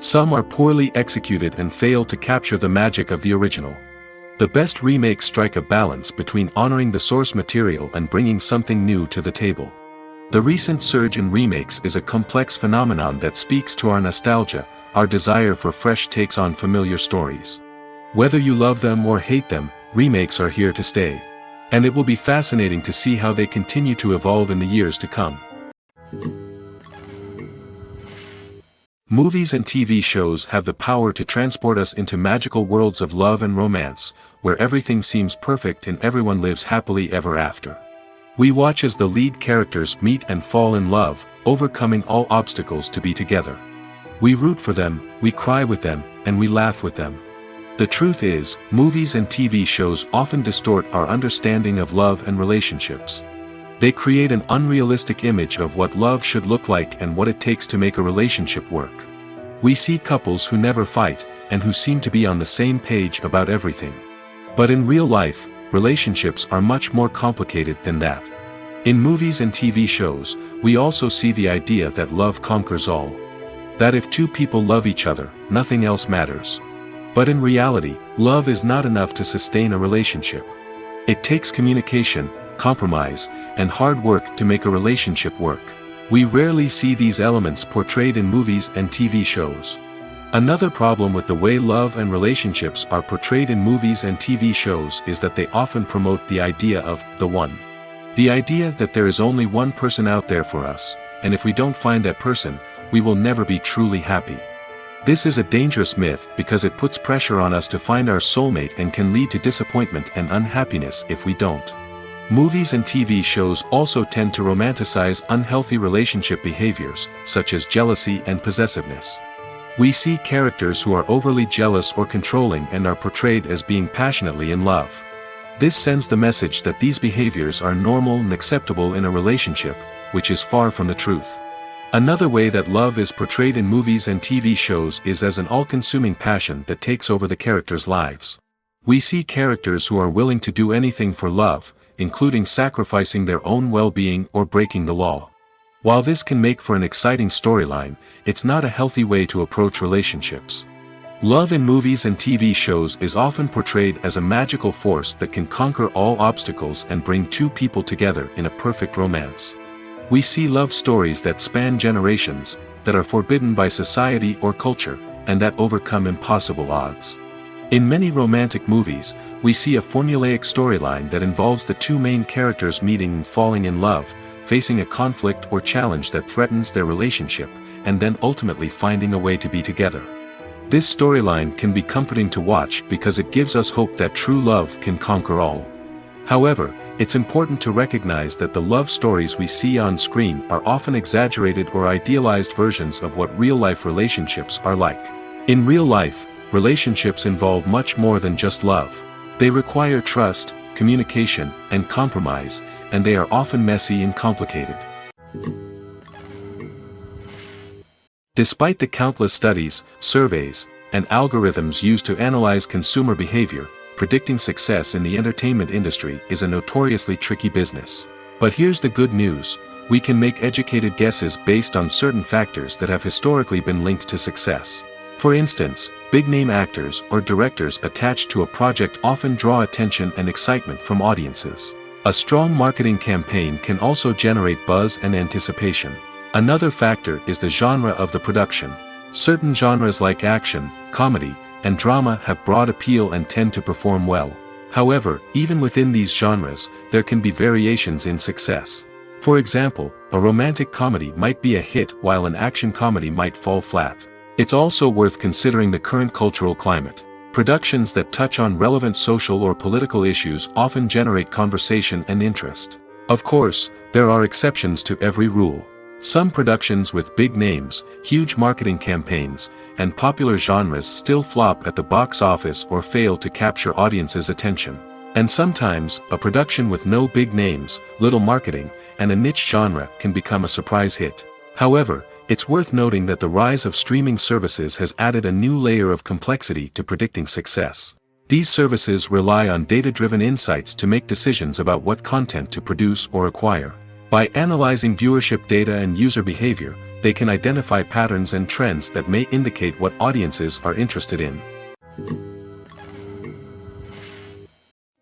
Some are poorly executed and fail to capture the magic of the original. The best remakes strike a balance between honoring the source material and bringing something new to the table. The recent surge in remakes is a complex phenomenon that speaks to our nostalgia, our desire for fresh takes on familiar stories. Whether you love them or hate them, remakes are here to stay. And it will be fascinating to see how they continue to evolve in the years to come. Movies and TV shows have the power to transport us into magical worlds of love and romance, where everything seems perfect and everyone lives happily ever after. We watch as the lead characters meet and fall in love, overcoming all obstacles to be together. We root for them, we cry with them, and we laugh with them. The truth is, movies and TV shows often distort our understanding of love and relationships. They create an unrealistic image of what love should look like and what it takes to make a relationship work. We see couples who never fight, and who seem to be on the same page about everything. But in real life, relationships are much more complicated than that. In movies and TV shows, we also see the idea that love conquers all. That if two people love each other, nothing else matters. But in reality, love is not enough to sustain a relationship. It takes communication, compromise, and hard work to make a relationship work. We rarely see these elements portrayed in movies and TV shows. Another problem with the way love and relationships are portrayed in movies and TV shows is that they often promote the idea of the one. The idea that there is only one person out there for us, and if we don't find that person, we will never be truly happy. This is a dangerous myth because it puts pressure on us to find our soulmate and can lead to disappointment and unhappiness if we don't. Movies and TV shows also tend to romanticize unhealthy relationship behaviors, such as jealousy and possessiveness. We see characters who are overly jealous or controlling and are portrayed as being passionately in love. This sends the message that these behaviors are normal and acceptable in a relationship, which is far from the truth. Another way that love is portrayed in movies and TV shows is as an all-consuming passion that takes over the characters' lives. We see characters who are willing to do anything for love, including sacrificing their own well-being or breaking the law. While this can make for an exciting storyline, it's not a healthy way to approach relationships. Love in movies and TV shows is often portrayed as a magical force that can conquer all obstacles and bring two people together in a perfect romance. We see love stories that span generations, that are forbidden by society or culture, and that overcome impossible odds. In many romantic movies, we see a formulaic storyline that involves the two main characters meeting and falling in love, facing a conflict or challenge that threatens their relationship, and then ultimately finding a way to be together. This storyline can be comforting to watch because it gives us hope that true love can conquer all. However, it's important to recognize that the love stories we see on screen are often exaggerated or idealized versions of what real-life relationships are like. In real life, relationships involve much more than just love. They require trust, communication, and compromise, and they are often messy and complicated. Despite the countless studies, surveys, and algorithms used to analyze consumer behavior, predicting success in the entertainment industry is a notoriously tricky business. But here's the good news: we can make educated guesses based on certain factors that have historically been linked to success. For instance, big-name actors or directors attached to a project often draw attention and excitement from audiences. A strong marketing campaign can also generate buzz and anticipation. Another factor is the genre of the production. Certain genres like action, comedy, and drama have broad appeal and tend to perform well. However, even within these genres, there can be variations in success. For example, a romantic comedy might be a hit while an action comedy might fall flat. It's also worth considering the current cultural climate. Productions that touch on relevant social or political issues often generate conversation and interest. Of course, there are exceptions to every rule. Some productions with big names, huge marketing campaigns, and popular genres still flop at the box office or fail to capture audiences' attention. And sometimes, a production with no big names, little marketing, and a niche genre can become a surprise hit. However, it's worth noting that the rise of streaming services has added a new layer of complexity to predicting success. These services rely on data-driven insights to make decisions about what content to produce or acquire. By analyzing viewership data and user behavior, they can identify patterns and trends that may indicate what audiences are interested in.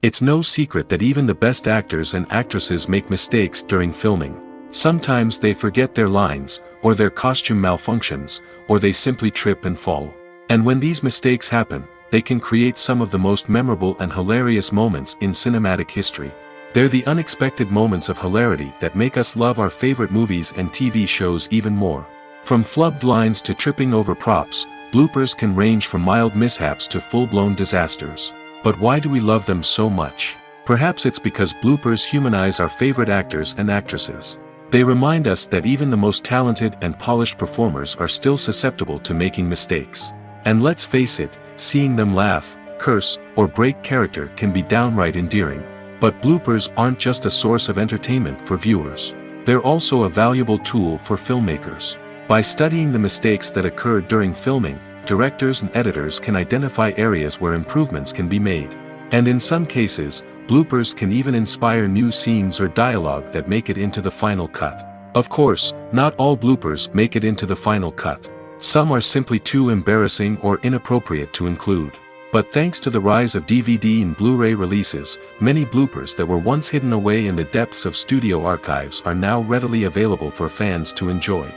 It's no secret that even the best actors and actresses make mistakes during filming. Sometimes they forget their lines, or their costume malfunctions, or they simply trip and fall. And when these mistakes happen, they can create some of the most memorable and hilarious moments in cinematic history. They're the unexpected moments of hilarity that make us love our favorite movies and TV shows even more. From flubbed lines to tripping over props, bloopers can range from mild mishaps to full-blown disasters. But why do we love them so much? Perhaps it's because bloopers humanize our favorite actors and actresses. They remind us that even the most talented and polished performers are still susceptible to making mistakes. And let's face it, seeing them laugh, curse, or break character can be downright endearing. But bloopers aren't just a source of entertainment for viewers. They're also a valuable tool for filmmakers. By studying the mistakes that occur during filming, directors and editors can identify areas where improvements can be made. And in some cases, bloopers can even inspire new scenes or dialogue that make it into the final cut. Of course, not all bloopers make it into the final cut. Some are simply too embarrassing or inappropriate to include. But thanks to the rise of DVD and Blu-ray releases, many bloopers that were once hidden away in the depths of studio archives are now readily available for fans to enjoy.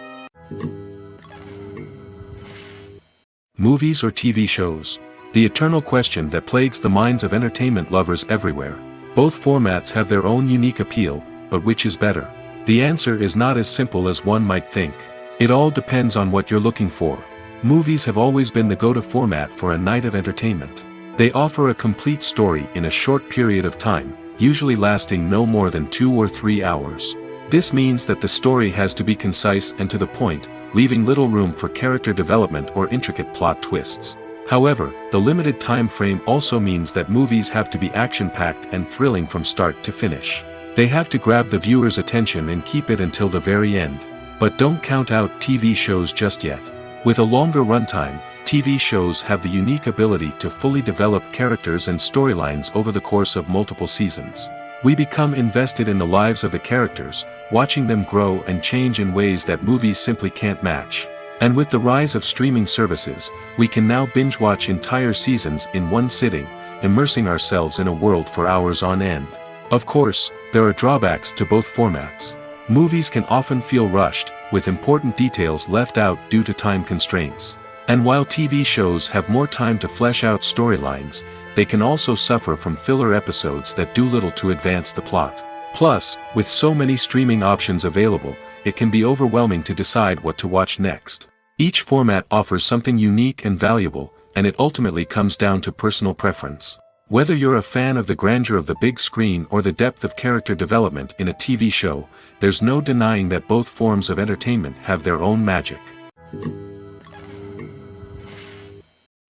Movies or TV shows? The eternal question that plagues the minds of entertainment lovers everywhere. Both formats have their own unique appeal, but which is better? The answer is not as simple as one might think. It all depends on what you're looking for. Movies have always been the go-to format for a night of entertainment. They offer a complete story in a short period of time, usually lasting no more than 2 or 3 hours. This means that the story has to be concise and to the point, leaving little room for character development or intricate plot twists. However, the limited time frame also means that movies have to be action-packed and thrilling from start to finish. They have to grab the viewer's attention and keep it until the very end. But don't count out TV shows just yet. With a longer runtime, TV shows have the unique ability to fully develop characters and storylines over the course of multiple seasons. We become invested in the lives of the characters, watching them grow and change in ways that movies simply can't match. And with the rise of streaming services, we can now binge-watch entire seasons in one sitting, immersing ourselves in a world for hours on end. Of course, there are drawbacks to both formats. Movies can often feel rushed, with important details left out due to time constraints. And while TV shows have more time to flesh out storylines, they can also suffer from filler episodes that do little to advance the plot. Plus, with so many streaming options available, it can be overwhelming to decide what to watch next. Each format offers something unique and valuable, and it ultimately comes down to personal preference. Whether you're a fan of the grandeur of the big screen or the depth of character development in a TV show, there's no denying that both forms of entertainment have their own magic.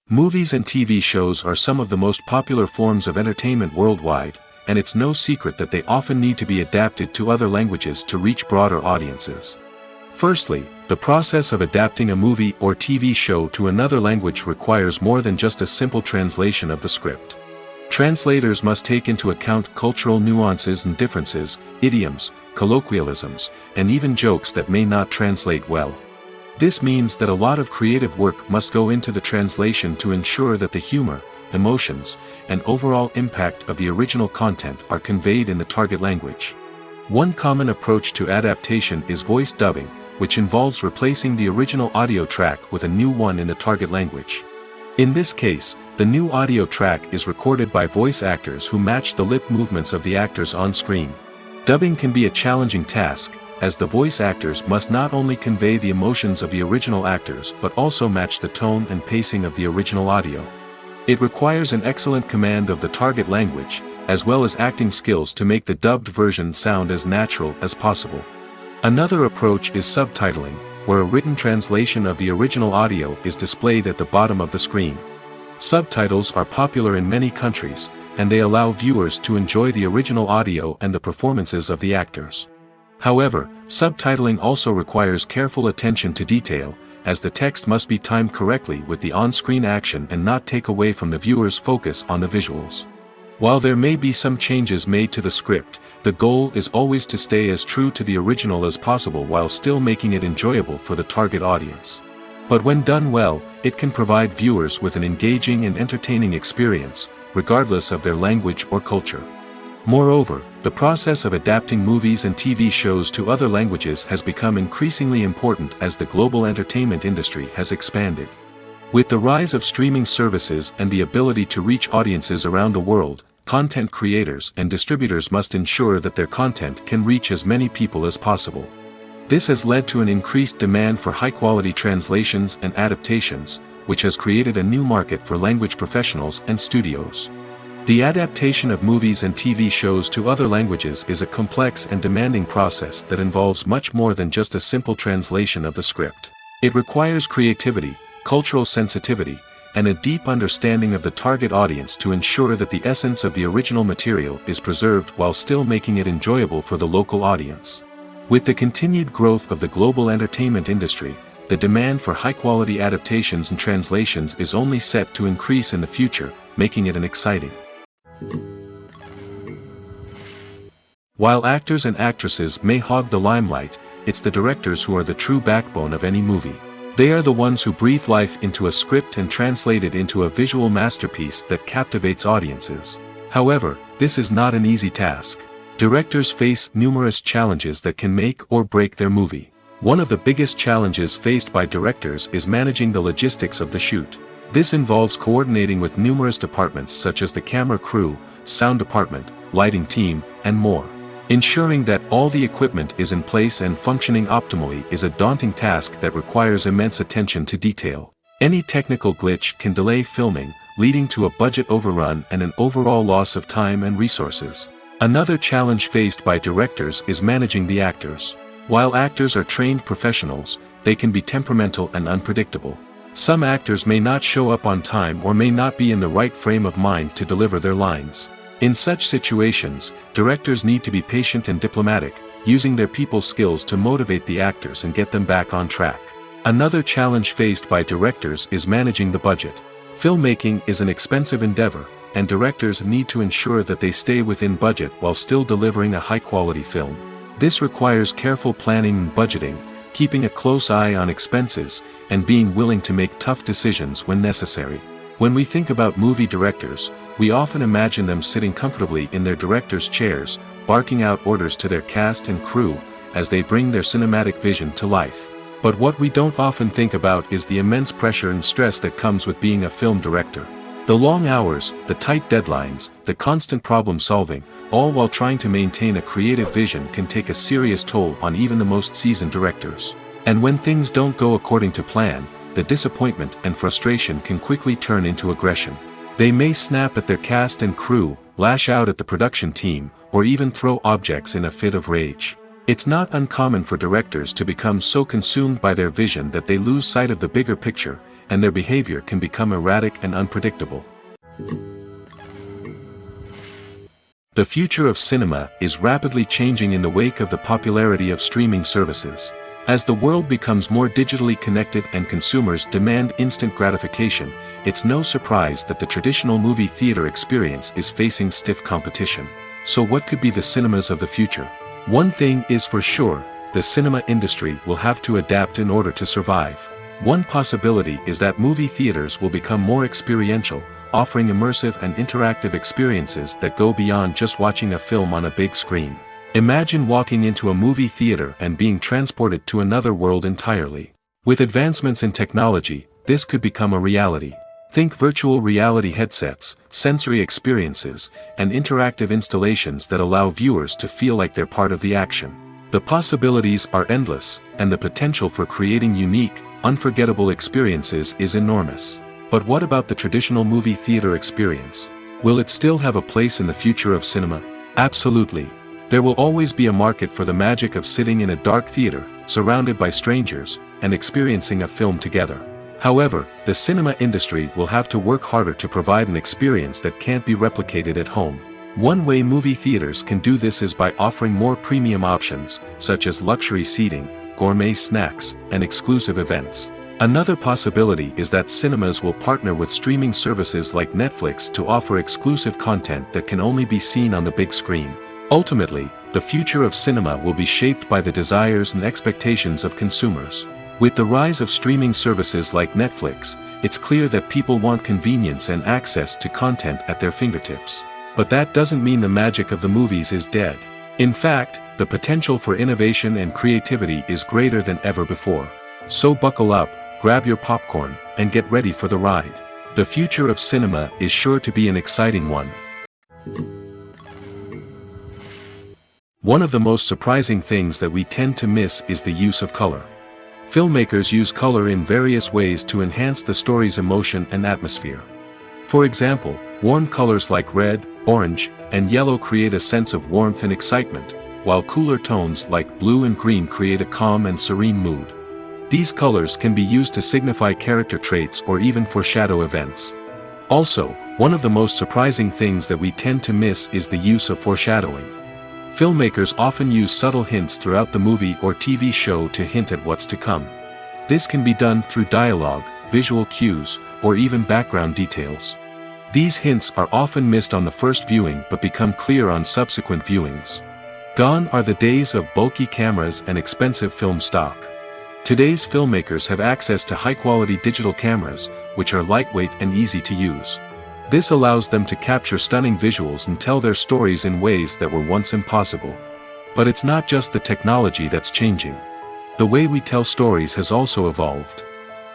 Movies and TV shows are some of the most popular forms of entertainment worldwide, and it's no secret that they often need to be adapted to other languages to reach broader audiences. Firstly, the process of adapting a movie or TV show to another language requires more than just a simple translation of the script. Translators must take into account cultural nuances and differences, idioms, colloquialisms, and even jokes that may not translate well. This means that a lot of creative work must go into the translation to ensure that the humor, emotions, and overall impact of the original content are conveyed in the target language. One common approach to adaptation is voice dubbing, which involves replacing the original audio track with a new one in the target language. In this case, the new audio track is recorded by voice actors who match the lip movements of the actors on screen. Dubbing can be a challenging task, as the voice actors must not only convey the emotions of the original actors but also match the tone and pacing of the original audio. It requires an excellent command of the target language, as well as acting skills to make the dubbed version sound as natural as possible. Another approach is subtitling, where a written translation of the original audio is displayed at the bottom of the screen. Subtitles are popular in many countries, and they allow viewers to enjoy the original audio and the performances of the actors. However, subtitling also requires careful attention to detail, as the text must be timed correctly with the on-screen action and not take away from the viewer's focus on the visuals. While there may be some changes made to the script, the goal is always to stay as true to the original as possible while still making it enjoyable for the target audience. But when done well, it can provide viewers with an engaging and entertaining experience, regardless of their language or culture. Moreover, the process of adapting movies and TV shows to other languages has become increasingly important as the global entertainment industry has expanded. With the rise of streaming services and the ability to reach audiences around the world, content creators and distributors must ensure that their content can reach as many people as possible. This has led to an increased demand for high-quality translations and adaptations, which has created a new market for language professionals and studios. The adaptation of movies and TV shows to other languages is a complex and demanding process that involves much more than just a simple translation of the script. It requires creativity, cultural sensitivity, and a deep understanding of the target audience to ensure that the essence of the original material is preserved while still making it enjoyable for the local audience. With the continued growth of the global entertainment industry, the demand for high-quality adaptations and translations is only set to increase in the future, making it exciting. While actors and actresses may hog the limelight, it's the directors who are the true backbone of any movie. They are the ones who breathe life into a script and translate it into a visual masterpiece that captivates audiences. However, this is not an easy task. Directors face numerous challenges that can make or break their movie. One of the biggest challenges faced by directors is managing the logistics of the shoot. This involves coordinating with numerous departments such as the camera crew, sound department, lighting team, and more. Ensuring that all the equipment is in place and functioning optimally is a daunting task that requires immense attention to detail. Any technical glitch can delay filming, leading to a budget overrun and an overall loss of time and resources. Another challenge faced by directors is managing the actors. While actors are trained professionals, they can be temperamental and unpredictable. Some actors may not show up on time or may not be in the right frame of mind to deliver their lines. In such situations, directors need to be patient and diplomatic, using their people skills to motivate the actors and get them back on track. Another challenge faced by directors is managing the budget. Filmmaking is an expensive endeavor, and directors need to ensure that they stay within budget while still delivering a high-quality film. This requires careful planning and budgeting, keeping a close eye on expenses, and being willing to make tough decisions when necessary. When we think about movie directors, we often imagine them sitting comfortably in their director's chairs, barking out orders to their cast and crew, as they bring their cinematic vision to life. But what we don't often think about is the immense pressure and stress that comes with being a film director. The long hours, the tight deadlines, the constant problem solving, all while trying to maintain a creative vision can take a serious toll on even the most seasoned directors. And when things don't go according to plan, the disappointment and frustration can quickly turn into aggression. They may snap at their cast and crew, lash out at the production team, or even throw objects in a fit of rage. It's not uncommon for directors to become so consumed by their vision that they lose sight of the bigger picture, and their behavior can become erratic and unpredictable. The future of cinema is rapidly changing in the wake of the popularity of streaming services. As the world becomes more digitally connected and consumers demand instant gratification, it's no surprise that the traditional movie theater experience is facing stiff competition. So what could be the cinemas of the future? One thing is for sure, the cinema industry will have to adapt in order to survive. One possibility is that movie theaters will become more experiential, offering immersive and interactive experiences that go beyond just watching a film on a big screen. Imagine walking into a movie theater and being transported to another world entirely. With advancements in technology, this could become a reality. Think virtual reality headsets, sensory experiences, and interactive installations that allow viewers to feel like they're part of the action. The possibilities are endless, and the potential for creating unique, unforgettable experiences is enormous. But what about the traditional movie theater experience? Will it still have a place in the future of cinema? Absolutely. There will always be a market for the magic of sitting in a dark theater, surrounded by strangers, and experiencing a film together. However, the cinema industry will have to work harder to provide an experience that can't be replicated at home. One way movie theaters can do this is by offering more premium options, such as luxury seating, gourmet snacks, and exclusive events. Another possibility is that cinemas will partner with streaming services like Netflix to offer exclusive content that can only be seen on the big screen. Ultimately, the future of cinema will be shaped by the desires and expectations of consumers. With the rise of streaming services like Netflix, it's clear that people want convenience and access to content at their fingertips. But that doesn't mean the magic of the movies is dead. In fact, the potential for innovation and creativity is greater than ever before. So buckle up, grab your popcorn, and get ready for the ride. The future of cinema is sure to be an exciting one. One of the most surprising things that we tend to miss is the use of color. Filmmakers use color in various ways to enhance the story's emotion and atmosphere. For example, warm colors like red, orange, and yellow create a sense of warmth and excitement, while cooler tones like blue and green create a calm and serene mood. These colors can be used to signify character traits or even foreshadow events. Also, one of the most surprising things that we tend to miss is the use of foreshadowing. Filmmakers often use subtle hints throughout the movie or TV show to hint at what's to come. This can be done through dialogue, visual cues, or even background details. These hints are often missed on the first viewing but become clear on subsequent viewings. Gone are the days of bulky cameras and expensive film stock. Today's filmmakers have access to high-quality digital cameras, which are lightweight and easy to use. This allows them to capture stunning visuals and tell their stories in ways that were once impossible. But it's not just the technology that's changing. The way we tell stories has also evolved.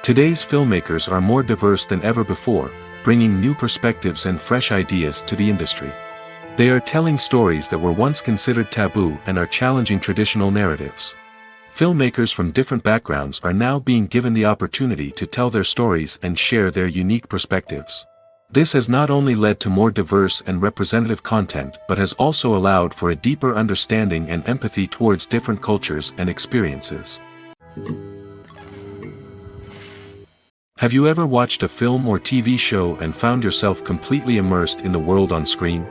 Today's filmmakers are more diverse than ever before, bringing new perspectives and fresh ideas to the industry. They are telling stories that were once considered taboo and are challenging traditional narratives. Filmmakers from different backgrounds are now being given the opportunity to tell their stories and share their unique perspectives. This has not only led to more diverse and representative content but has also allowed for a deeper understanding and empathy towards different cultures and experiences. Have you ever watched a film or TV show and found yourself completely immersed in the world on screen?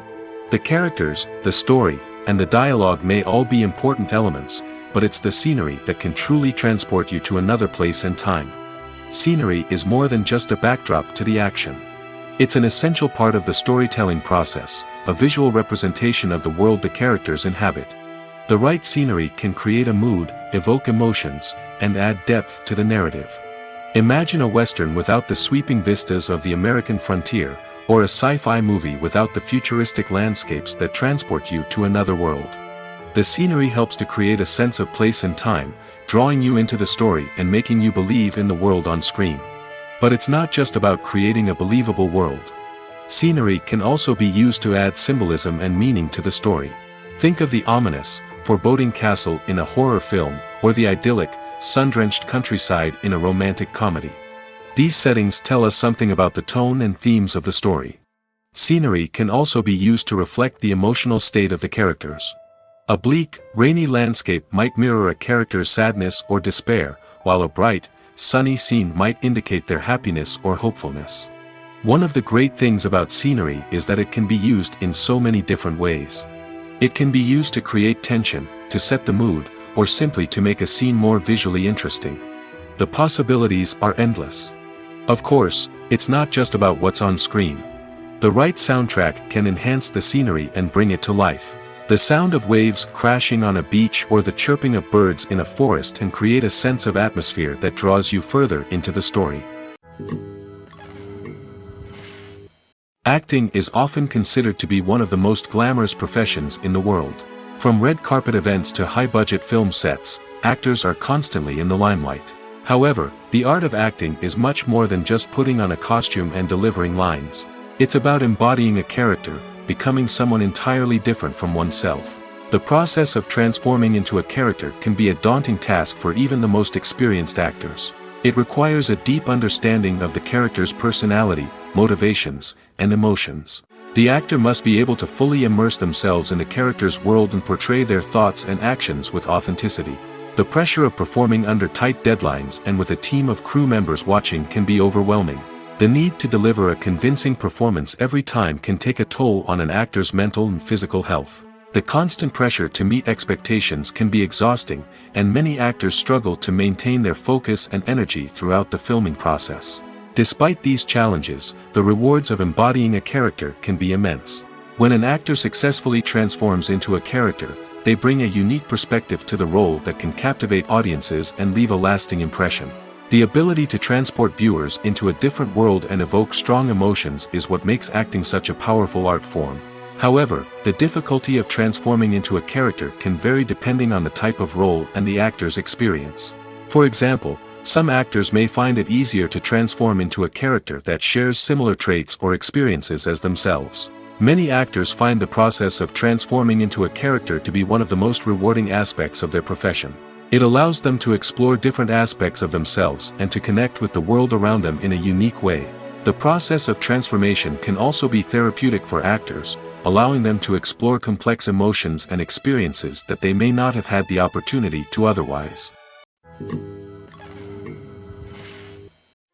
The characters, the story, and the dialogue may all be important elements, but it's the scenery that can truly transport you to another place and time. Scenery is more than just a backdrop to the action. It's an essential part of the storytelling process, a visual representation of the world the characters inhabit. The right scenery can create a mood, evoke emotions, and add depth to the narrative. Imagine a Western without the sweeping vistas of the American frontier, or a sci-fi movie without the futuristic landscapes that transport you to another world. The scenery helps to create a sense of place and time, drawing you into the story and making you believe in the world on screen. But it's not just about creating a believable world. Scenery can also be used to add symbolism and meaning to the story. Think of the ominous, foreboding castle in a horror film, or the idyllic, sun-drenched countryside in a romantic comedy. These settings tell us something about the tone and themes of the story. Scenery can also be used to reflect the emotional state of the characters. A bleak, rainy landscape might mirror a character's sadness or despair, while a bright, sunny scene might indicate their happiness or hopefulness. One of the great things about scenery is that it can be used in so many different ways. It can be used to create tension, to set the mood, or simply to make a scene more visually interesting. The possibilities are endless. Of course, it's not just about what's on screen. The right soundtrack can enhance the scenery and bring it to life. The sound of waves crashing on a beach or the chirping of birds in a forest can create a sense of atmosphere that draws you further into the story. Acting is often considered to be one of the most glamorous professions in the world. From red carpet events to high-budget film sets, actors are constantly in the limelight. However, the art of acting is much more than just putting on a costume and delivering lines. It's about embodying a character, becoming someone entirely different from oneself. The process of transforming into a character can be a daunting task for even the most experienced actors. It requires a deep understanding of the character's personality, motivations, and emotions. The actor must be able to fully immerse themselves in the character's world and portray their thoughts and actions with authenticity. The pressure of performing under tight deadlines and with a team of crew members watching can be overwhelming. The need to deliver a convincing performance every time can take a toll on an actor's mental and physical health. The constant pressure to meet expectations can be exhausting, and many actors struggle to maintain their focus and energy throughout the filming process. Despite these challenges, the rewards of embodying a character can be immense. When an actor successfully transforms into a character, they bring a unique perspective to the role that can captivate audiences and leave a lasting impression. The ability to transport viewers into a different world and evoke strong emotions is what makes acting such a powerful art form. However, the difficulty of transforming into a character can vary depending on the type of role and the actor's experience. For example, some actors may find it easier to transform into a character that shares similar traits or experiences as themselves. Many actors find the process of transforming into a character to be one of the most rewarding aspects of their profession. It allows them to explore different aspects of themselves and to connect with the world around them in a unique way. The process of transformation can also be therapeutic for actors, allowing them to explore complex emotions and experiences that they may not have had the opportunity to otherwise.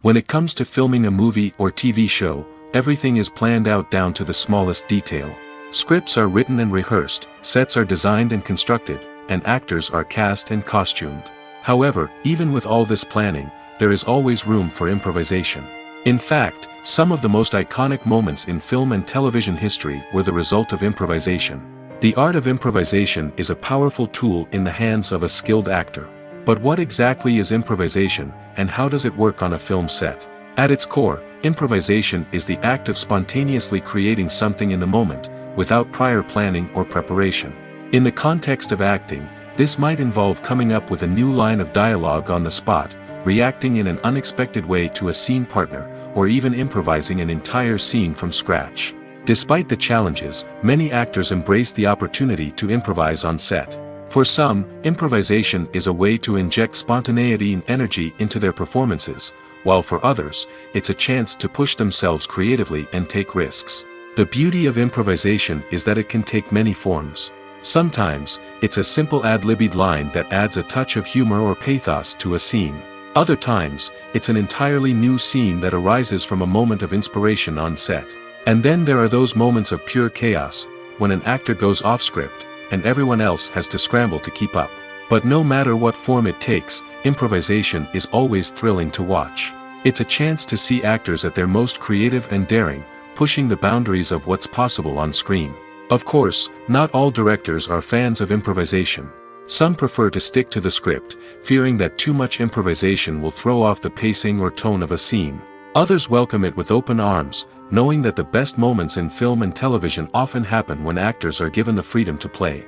When it comes to filming a movie or TV show, everything is planned out down to the smallest detail. Scripts are written and rehearsed, sets are designed and constructed, and actors are cast and costumed. However, even with all this planning, there is always room for improvisation. In fact, some of the most iconic moments in film and television history were the result of improvisation. The art of improvisation is a powerful tool in the hands of a skilled actor. But what exactly is improvisation, and how does it work on a film set? At its core, improvisation is the act of spontaneously creating something in the moment, without prior planning or preparation. In the context of acting, this might involve coming up with a new line of dialogue on the spot, reacting in an unexpected way to a scene partner, or even improvising an entire scene from scratch. Despite the challenges, many actors embrace the opportunity to improvise on set. For some, improvisation is a way to inject spontaneity and energy into their performances, while for others, it's a chance to push themselves creatively and take risks. The beauty of improvisation is that it can take many forms. Sometimes, it's a simple ad-libbed line that adds a touch of humor or pathos to a scene. Other times, it's an entirely new scene that arises from a moment of inspiration on set. And then there are those moments of pure chaos, when an actor goes off script, and everyone else has to scramble to keep up. But no matter what form it takes, improvisation is always thrilling to watch. It's a chance to see actors at their most creative and daring, pushing the boundaries of what's possible on screen. Of course, not all directors are fans of improvisation. Some prefer to stick to the script, fearing that too much improvisation will throw off the pacing or tone of a scene. Others welcome it with open arms, knowing that the best moments in film and television often happen when actors are given the freedom to play.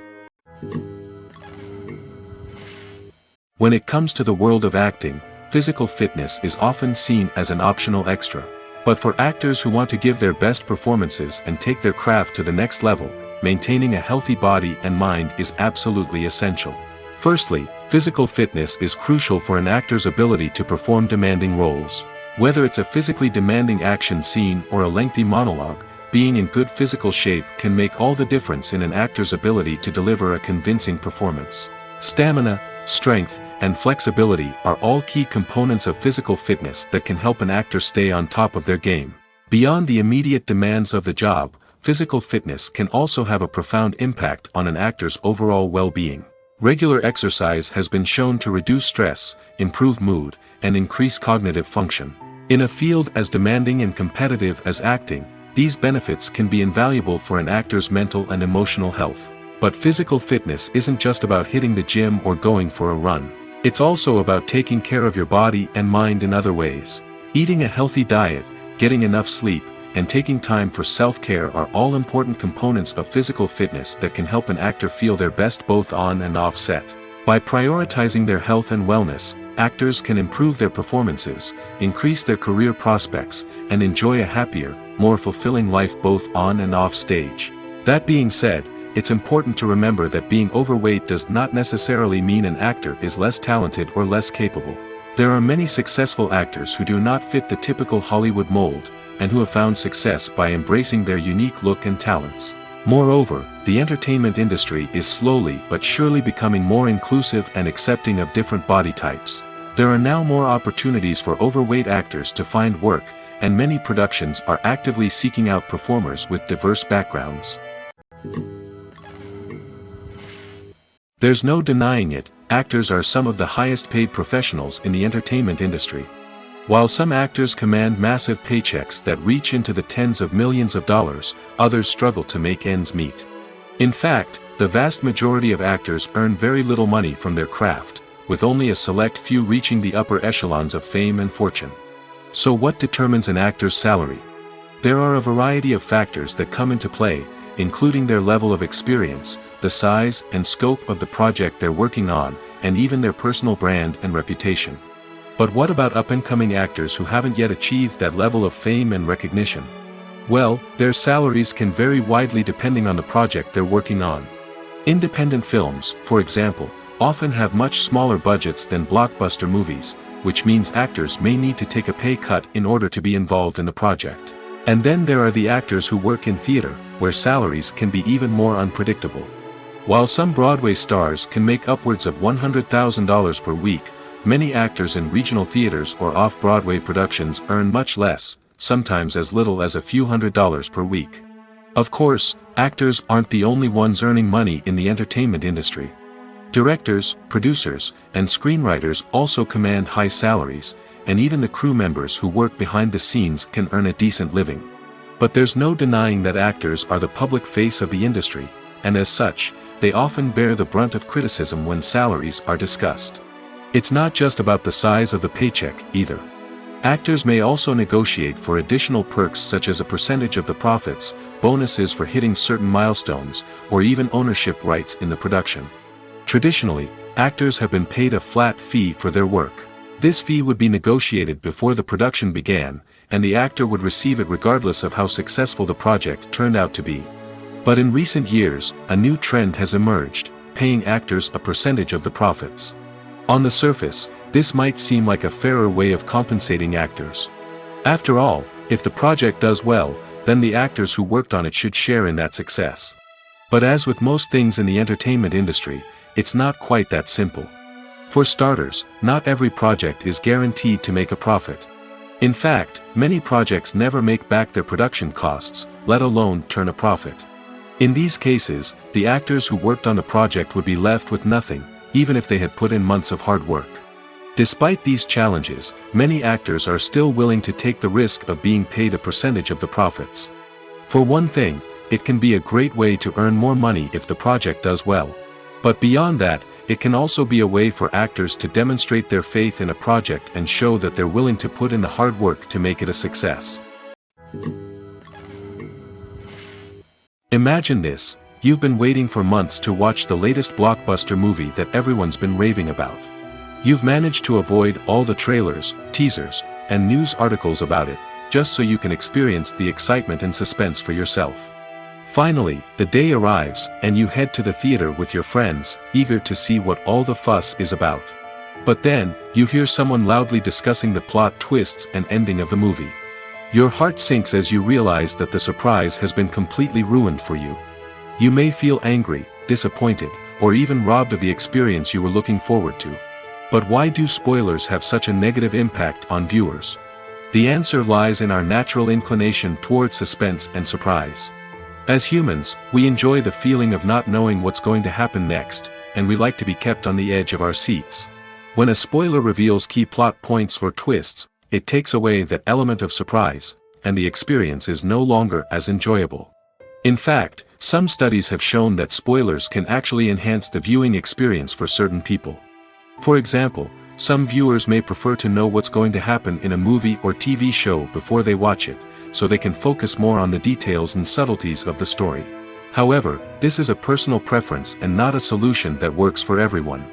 When it comes to the world of acting, physical fitness is often seen as an optional extra. But for actors who want to give their best performances and take their craft to the next level, maintaining a healthy body and mind is absolutely essential. Firstly, physical fitness is crucial for an actor's ability to perform demanding roles. Whether it's a physically demanding action scene or a lengthy monologue, being in good physical shape can make all the difference in an actor's ability to deliver a convincing performance. Stamina, strength, and flexibility are all key components of physical fitness that can help an actor stay on top of their game. Beyond the immediate demands of the job, physical fitness can also have a profound impact on an actor's overall well-being. Regular exercise has been shown to reduce stress, improve mood, and increase cognitive function. In a field as demanding and competitive as acting, these benefits can be invaluable for an actor's mental and emotional health. But physical fitness isn't just about hitting the gym or going for a run. It's also about taking care of your body and mind in other ways. Eating a healthy diet, getting enough sleep, and taking time for self-care are all important components of physical fitness that can help an actor feel their best both on and off set. By prioritizing their health and wellness, actors can improve their performances, increase their career prospects, and enjoy a happier, more fulfilling life both on and off stage. That being said, it's important to remember that being overweight does not necessarily mean an actor is less talented or less capable. There are many successful actors who do not fit the typical Hollywood mold, and who have found success by embracing their unique look and talents. Moreover, the entertainment industry is slowly but surely becoming more inclusive and accepting of different body types. There are now more opportunities for overweight actors to find work, and many productions are actively seeking out performers with diverse backgrounds. There's no denying it, actors are some of the highest paid professionals in the entertainment industry. While some actors command massive paychecks that reach into the tens of millions of dollars, others struggle to make ends meet. In fact, the vast majority of actors earn very little money from their craft, with only a select few reaching the upper echelons of fame and fortune. So what determines an actor's salary? There are a variety of factors that come into play, including their level of experience, the size and scope of the project they're working on, and even their personal brand and reputation. But what about up-and-coming actors who haven't yet achieved that level of fame and recognition? Well, their salaries can vary widely depending on the project they're working on. Independent films, for example, often have much smaller budgets than blockbuster movies, which means actors may need to take a pay cut in order to be involved in the project. And then there are the actors who work in theater, where salaries can be even more unpredictable. While some Broadway stars can make upwards of $100,000 per week, many actors in regional theaters or off-Broadway productions earn much less, sometimes as little as a few $100s per week. Of course, actors aren't the only ones earning money in the entertainment industry. Directors, producers, and screenwriters also command high salaries, and even the crew members who work behind the scenes can earn a decent living. But there's no denying that actors are the public face of the industry, and as such, they often bear the brunt of criticism when salaries are discussed. It's not just about the size of the paycheck, either. Actors may also negotiate for additional perks such as a percentage of the profits, bonuses for hitting certain milestones, or even ownership rights in the production. Traditionally, actors have been paid a flat fee for their work. This fee would be negotiated before the production began, and the actor would receive it regardless of how successful the project turned out to be. But in recent years, a new trend has emerged, paying actors a percentage of the profits. On the surface, this might seem like a fairer way of compensating actors. After all, if the project does well, then the actors who worked on it should share in that success. But as with most things in the entertainment industry, it's not quite that simple. For starters, not every project is guaranteed to make a profit. In fact, many projects never make back their production costs, let alone turn a profit. In these cases, the actors who worked on the project would be left with nothing, even if they had put in months of hard work. Despite these challenges, many actors are still willing to take the risk of being paid a percentage of the profits. For one thing, it can be a great way to earn more money if the project does well. But beyond that, it can also be a way for actors to demonstrate their faith in a project and show that they're willing to put in the hard work to make it a success. Imagine this: you've been waiting for months to watch the latest blockbuster movie that everyone's been raving about. You've managed to avoid all the trailers, teasers, and news articles about it, just so you can experience the excitement and suspense for yourself. Finally, the day arrives, and you head to the theater with your friends, eager to see what all the fuss is about. But then, you hear someone loudly discussing the plot twists and ending of the movie. Your heart sinks as you realize that the surprise has been completely ruined for you. You may feel angry, disappointed, or even robbed of the experience you were looking forward to. But why do spoilers have such a negative impact on viewers? The answer lies in our natural inclination toward suspense and surprise. As humans, we enjoy the feeling of not knowing what's going to happen next, and we like to be kept on the edge of our seats. When a spoiler reveals key plot points or twists, it takes away that element of surprise, and the experience is no longer as enjoyable. In fact, some studies have shown that spoilers can actually enhance the viewing experience for certain people. For example, some viewers may prefer to know what's going to happen in a movie or TV show before they watch it, so they can focus more on the details and subtleties of the story. However, this is a personal preference and not a solution that works for everyone.